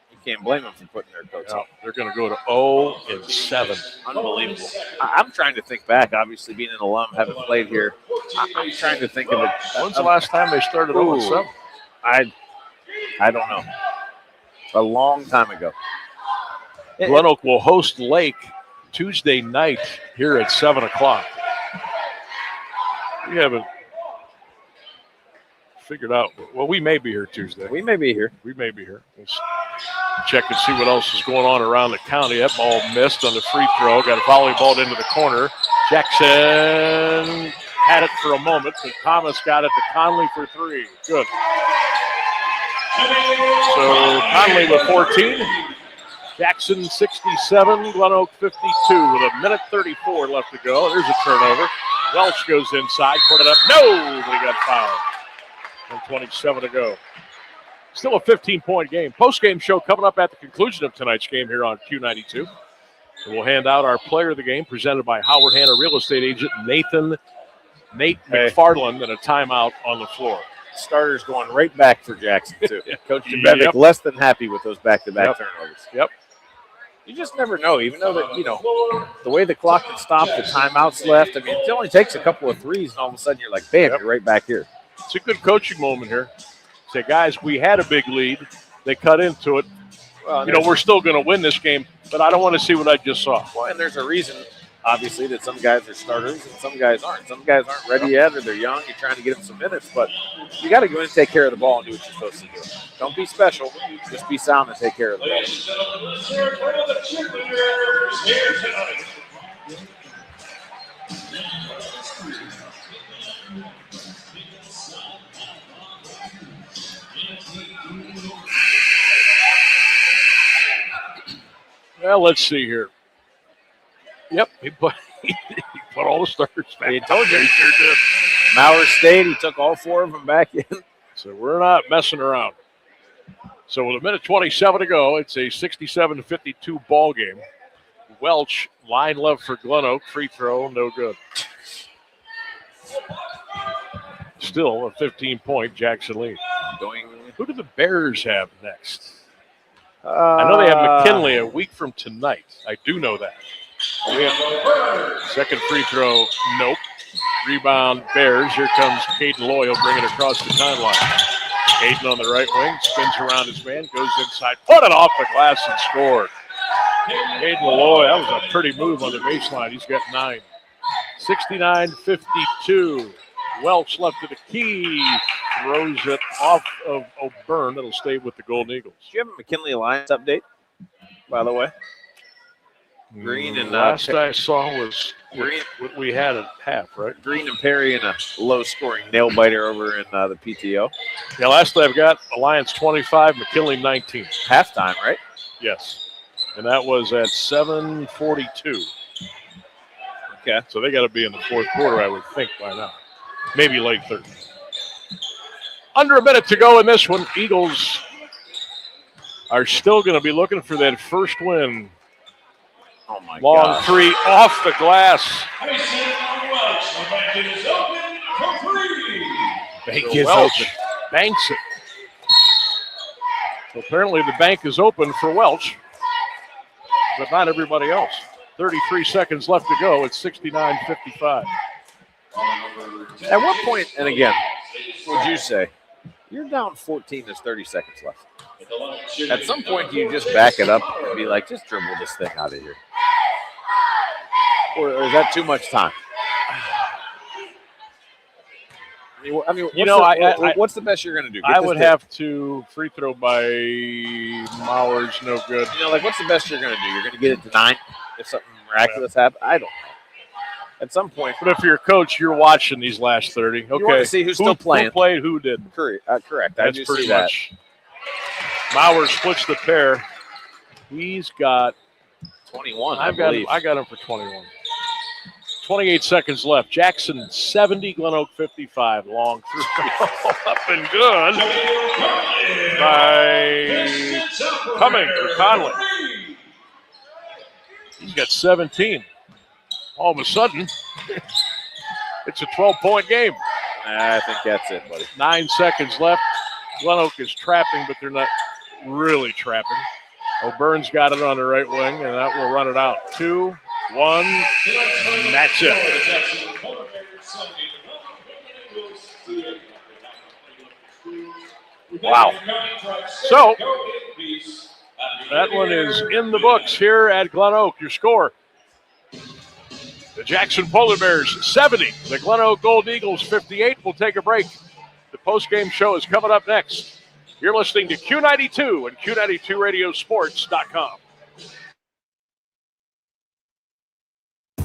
You can't blame them for putting their coats on. They're going to go to 0-7. Unbelievable. I'm trying to think back, obviously being an alum, having played here. I'm trying to think of it. When's the last time they started 0-7? I don't know. A long time ago. GlenOak will host Lake Tuesday night here at 7 o'clock. We have figured out. Well, we may be here Tuesday. We may be here. We may be here. Let's check and see what else is going on around the county. That ball missed on the free throw. Got a volleyball into the corner. Jackson had it for a moment, but Thomas got it to Conley for 3. Good. So Conley with 14. Jackson 67, GlenOak 52 with a minute 34 left to go. There's a turnover. Welch goes inside, put it up. No, but he got fouled. And 27 to go. Still a 15-point game. Post-game show coming up at the conclusion of tonight's game here on Q92. And we'll hand out our player of the game presented by Howard Hanna real estate agent Nate McFarland, and a timeout on the floor. Starters going right back for Jackson, too. Coach Debevic less than happy with those back-to-back turnovers. Yep. You just never know, even though that, the way the clock can stop, the timeouts left. I mean, it only takes a couple of threes, and all of a sudden you're like, bam, you're right back here. It's a good coaching moment here. Say, guys, we had a big lead. They cut into it. Well, we're still going to win this game, but I don't want to see what I just saw. Well, and there's a reason, obviously, that some guys are starters and some guys aren't. Some guys aren't ready yet, or they're young. You're trying to get them some minutes, but you got to go in and take care of the ball and do what you're supposed to do. Don't be special. Just be sound and take care of the ball. Well, let's see here. Yep, he put all the starters back. He told you. He sure did. Maurer State, he took all 4 of them back in. So we're not messing around. So with a minute 27 to go, it's a 67-52 ball game. Welch, line left for GlenOak, free throw, no good. Still a 15-point Jackson lead. Who do the Bears have next? I know they have McKinley a week from tonight. I do know that. We have second free throw, nope. Rebound, Bears. Here comes Caden Loy. He'll bring it across the timeline. Caden on the right wing, spins around his man, goes inside, put it off the glass and scored. Caden Loy, that was a pretty move on the baseline. He's got 9. 69-52. Welch left to the key. Throws it off of O'Byrne. It'll stay with the Golden Eagles. Do you have a McKinley Alliance update, by the way? Green and last I saw was Green. What we had at half, right? Green and Perry in a low-scoring nail-biter over in the PTO. Yeah, last I've got Alliance 25, McKinley 19. Halftime, right? Yes. And that was at 7:42. Okay. So they got to be in the fourth quarter, I would think, by now. Maybe late third. Under a minute to go in this one. Eagles are still going to be looking for that first win. Oh, my God. Long three off the glass. Bank is open. Banks it. So apparently the bank is open for Welch, but not everybody else. 33 seconds left to go. It's 69-55. At what point, and again, would you say, you're down 14, there's 30 seconds left. At some point, do you just back it up and be like, just dribble this thing out of here? Or is that too much time? I mean, what's the best you're going to do? I would have to free throw by Mauer's no good. What's the best you're going to do? You're going to get it to 9 if something miraculous happens? I don't know. At some point. But if you're a coach, you're watching these last 30. Okay. You want to see who's still playing. Who played, who didn't. Correct. That's pretty much. Mauer splits the pair. He's got 21. I got him for 21. 28 seconds left. Jackson 70, GlenOak 55. Long through. Up and good by Cumming for Conley. He's got 17. All of a sudden, it's a 12-point game. I think that's it, buddy. 9 seconds left. GlenOak is trapping, but they're not really trapping. O'Byrne's got it on the right wing, and that will run it out. 2, 1, and that's it. Wow. So, that one is in the books here at GlenOak. Your score. The Jackson Polar Bears 70. The GlenOak Gold Eagles 58. We'll take a break. The post-game show is coming up next. You're listening to Q92 and Q92radiosports.com.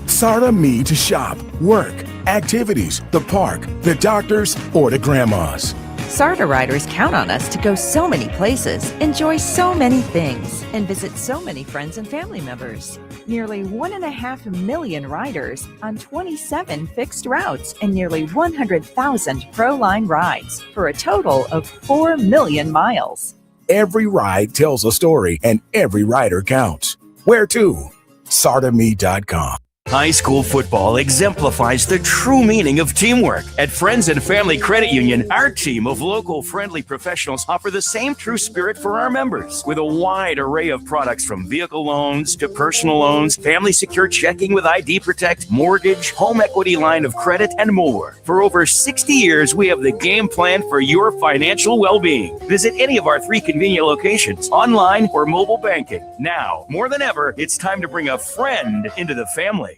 SARTA Me to shop, work, activities, the park, the doctors, or to grandma's. SARTA riders count on us to go so many places, enjoy so many things, and visit so many friends and family members. Nearly 1.5 million riders on 27 fixed routes and nearly 100,000 Pro-Line rides for a total of 4 million miles. Every ride tells a story and every rider counts. Where to? SARTAMe.com. High school football exemplifies the true meaning of teamwork. At Friends and Family Credit Union, our team of local friendly professionals offer the same true spirit for our members with a wide array of products from vehicle loans to personal loans, family secure checking with ID Protect, mortgage, home equity line of credit, and more. For over 60 years, we have the game plan for your financial well-being. Visit any of our 3 convenient locations, online or mobile banking. Now, more than ever, it's time to bring a friend into the family.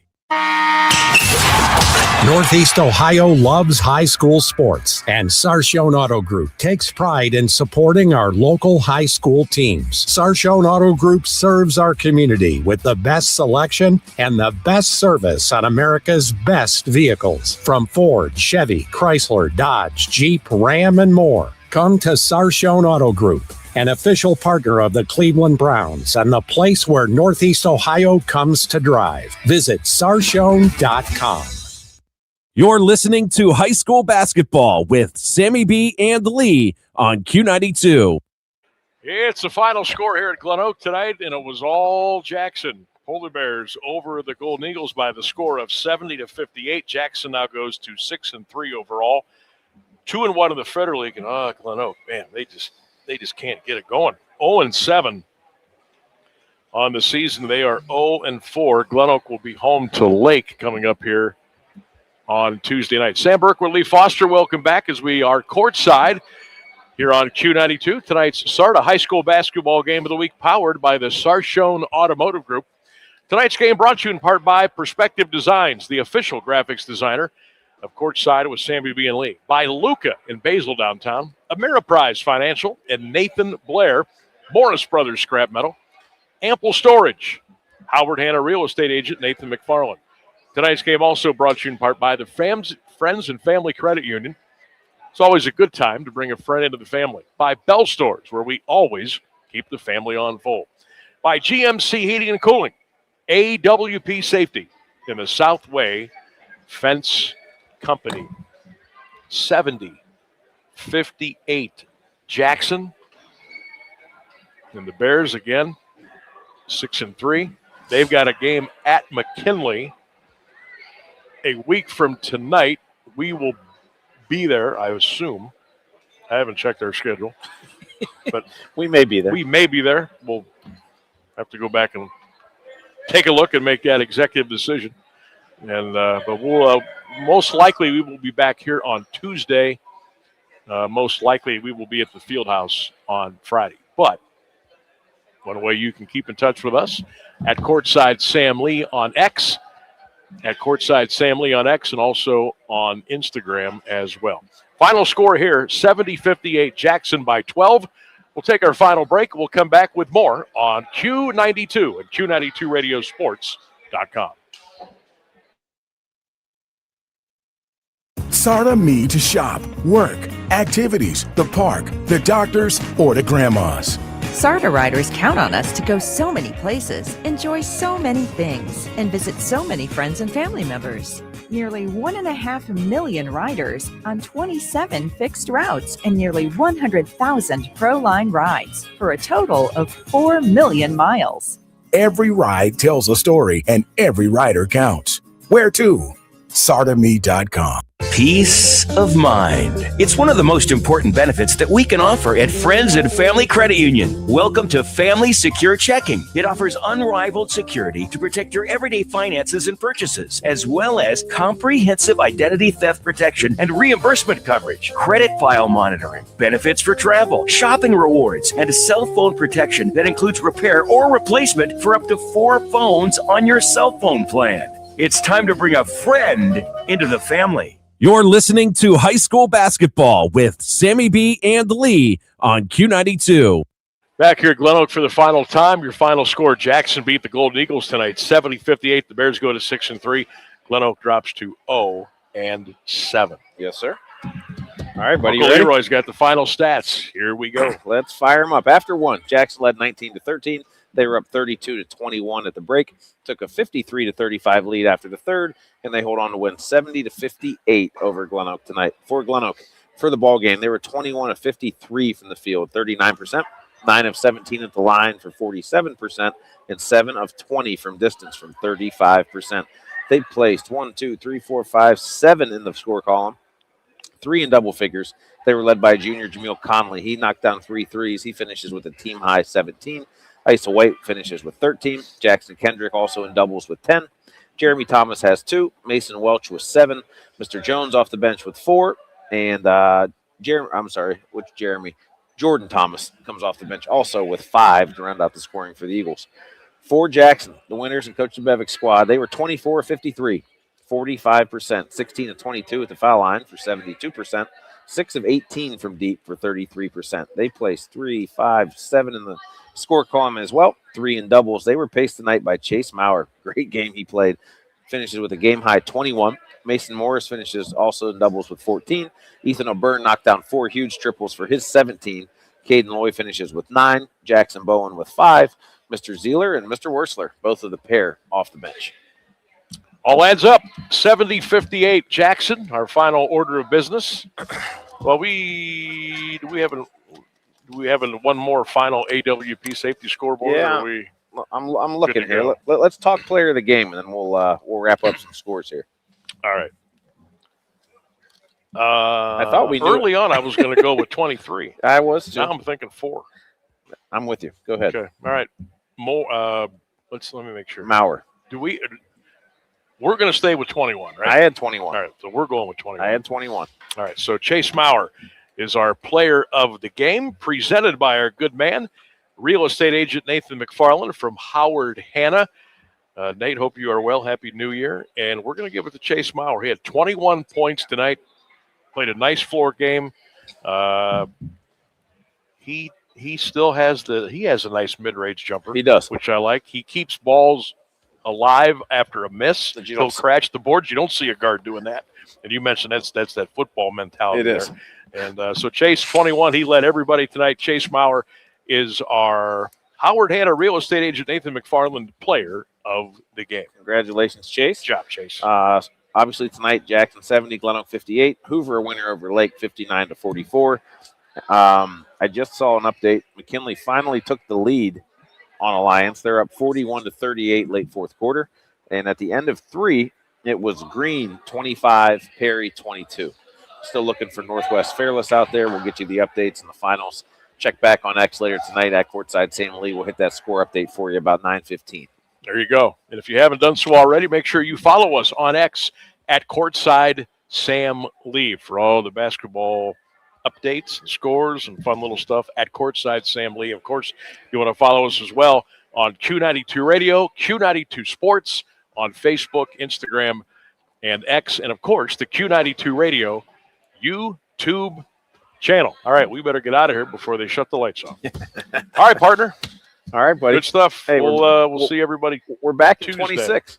Northeast Ohio loves high school sports, and Sarshone Auto Group takes pride in supporting our local high school teams. Sarshone Auto Group serves our community with the best selection and the best service on America's best vehicles, from Ford, Chevy, Chrysler, Dodge, Jeep, Ram, and more. Come to Sarshone Auto Group, an official partner of the Cleveland Browns and the place where Northeast Ohio comes to drive. Visit Sarshone.com. You're listening to high school basketball with Sammy B and Lee on Q92. It's the final score here at GlenOak tonight, and it was all Jackson. Polar Bears over the Golden Eagles by the score of 70-58. Jackson now goes to 6-3 overall, 2-1 in the Federal League, and GlenOak, man, they just can't get it going. 0-7 on the season. They are 0-4. GlenOak will be home to Lake coming up here on Tuesday night. Sam Burkwood, Lee Foster, welcome back as we are courtside here on Q92. Tonight's SARTA High School Basketball Game of the Week powered by the Sarshone Automotive Group. Tonight's game brought to you in part by Perspective Designs, the official graphics designer of courtside with Sammy B and Lee. By Luca in Basil downtown, Ameriprise Financial, and Nathan Blair, Morris Brothers Scrap Metal, Ample Storage, Howard Hanna Real Estate Agent Nathan McFarland. Tonight's game also brought to you in part by the Friends and Family Credit Union. It's always a good time to bring a friend into the family. By Bell Stores, where we always keep the family on full. By GMC Heating and Cooling, AWP Safety, in the Southway Fence Company. 70-58 Jackson. And the Bears again, 6-3. They've got a game at McKinley a week from tonight. We will be there, I assume. I haven't checked our schedule, but we may be there. We'll have to go back and take a look and make that executive decision. And but we'll most likely we will be back here on Tuesday. Most likely we will be at the field house on Friday. But one way you can keep in touch with us at Courtside Sam Lee on X, and also on Instagram as well. Final score here, 70-58, Jackson by 12. We'll take our final break. We'll come back with more on Q92 and Q92radiosports.com. SARTA Me to shop, work, activities, the park, the doctors, or to grandma's. SARTA riders count on us to go so many places, enjoy so many things, and visit so many friends and family members. Nearly 1.5 million riders on 27 fixed routes and nearly 100,000 Pro-Line rides for a total of 4 million miles. Every ride tells a story and every rider counts. Where to? SARTAMe.com. Peace of mind. It's one of the most important benefits that we can offer at Friends and Family Credit Union. Welcome to Family Secure Checking. It offers unrivaled security to protect your everyday finances and purchases, as well as comprehensive identity theft protection and reimbursement coverage, credit file monitoring, benefits for travel, shopping rewards, and a cell phone protection that includes repair or replacement for up to 4 phones on your cell phone plan. It's time to bring a friend into the family. You're listening to high school basketball with Sammy B and Lee on Q92. Back here at GlenOak for the final time. Your final score, Jackson beat the Golden Eagles tonight, 70-58. The Bears go to 6-3. GlenOak drops to 0-7. Yes, sir. All right, buddy. Uncle Leroy's got the final stats. Here we go. Let's fire them up. After one, Jackson led 19-13. They were up 32-21 at the break. Took a 53-35 lead after the third, and they hold on to win 70-58 over GlenOak tonight. For GlenOak, for the ball game, they were 21-53 from the field, 39%, 9 of 17 at the line for 47%, and 7 of 20 from distance from 35%. They placed 7 in the score column, 3 in double figures. They were led by junior Jameel Conley. He knocked down 3 threes. He finishes with a team high 17. Isa White finishes with 13. Jackson Kendrick also in doubles with 10. Jeremy Thomas has 2. Mason Welch with 7. Mr. Jones off the bench with 4. And Jordan Thomas comes off the bench also with 5 to round out the scoring for the Eagles. For Jackson, the winners and Coach Bevick's squad, they were 24-53, 45%, 16 of 22 at the foul line for 72%, 6 of 18 from deep for 33%. They placed 3, 5, 7 in the score column as well, 3 in doubles. They were paced tonight by Chase Maurer. Great game he played. Finishes with a game-high 21. Mason Morris finishes also in doubles with 14. Ethan O'Byrne knocked down 4 huge triples for his 17. Caden Loy finishes with 9. Jackson Bowen with 5. Mr. Zeeler and Mr. Wursler, both of the pair off the bench. All adds up, 70-58 Jackson, our final order of business. Well, do we have one more final AWP safety scoreboard? Yeah, I'm looking here. Let's talk player of the game, and then we'll wrap up some scores here. All right. I thought we knew early on I was going to go with 23. I was too. Now I'm thinking 4. I'm with you. Go ahead. Okay. All right. Let me make sure. Maurer. We're going to stay with 21, right? I had 21. All right, so we're going with 21. I had 21. All right, so Chase Maurer is our player of the game, presented by our good man, real estate agent Nathan McFarland from Howard Hanna. Nate, hope you are well. Happy New Year. And we're going to give it to Chase Maurer. He had 21 points tonight, played a nice floor game. He still has a nice mid-range jumper. He does. Which I like. He keeps balls alive after a miss. He'll crash the boards. You don't see a guard doing that. And you mentioned that's that football mentality. It is. And so Chase, 21, he led everybody tonight. Chase Maurer is our Howard Hanna real estate agent Nathan McFarland player of the game. Congratulations, Chase. Good job, Chase. Obviously tonight, Jackson 70, GlenOak 58. Hoover a winner over Lake 59-44. I just saw an update. McKinley finally took the lead on Alliance. They're up 41-38 late fourth quarter. And at the end of 3, it was Green 25, Perry 22. Still looking for Northwest Fairless out there. We'll get you the updates in the finals. Check back on X later tonight at Courtside Sam Lee. We'll hit that score update for you about 9:15. There you go. And if you haven't done so already, make sure you follow us on X at Courtside Sam Lee for all the basketball updates and scores and fun little stuff at Courtside Sam Lee. Of course, you want to follow us as well on Q92 Radio, Q92 Sports, on Facebook, Instagram, and X, and of course, the Q92 Radio YouTube channel. All right, we better get out of here before they shut the lights off. All right, partner. All right, buddy. Good stuff. Hey, we'll see everybody. We're back Tuesday. in 26.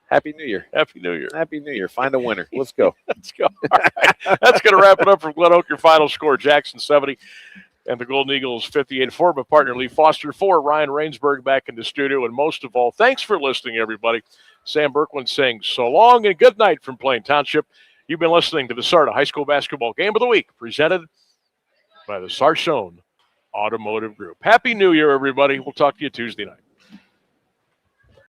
Happy New Year. Happy New Year. Happy New Year. Find a winner. Let's go. Let's go. All right. That's going to wrap it up for GlenOak. Your final score, Jackson 70 and the Golden Eagles 58-4. My partner, Lee Foster, 4. Ryan Rainsberg back in the studio. And most of all, thanks for listening, everybody. Sam Berkland saying so long and good night from Plain Township. You've been listening to the Sarda High School Basketball Game of the Week, presented by the Sarshone Automotive Group. Happy New Year, everybody. We'll talk to you Tuesday night.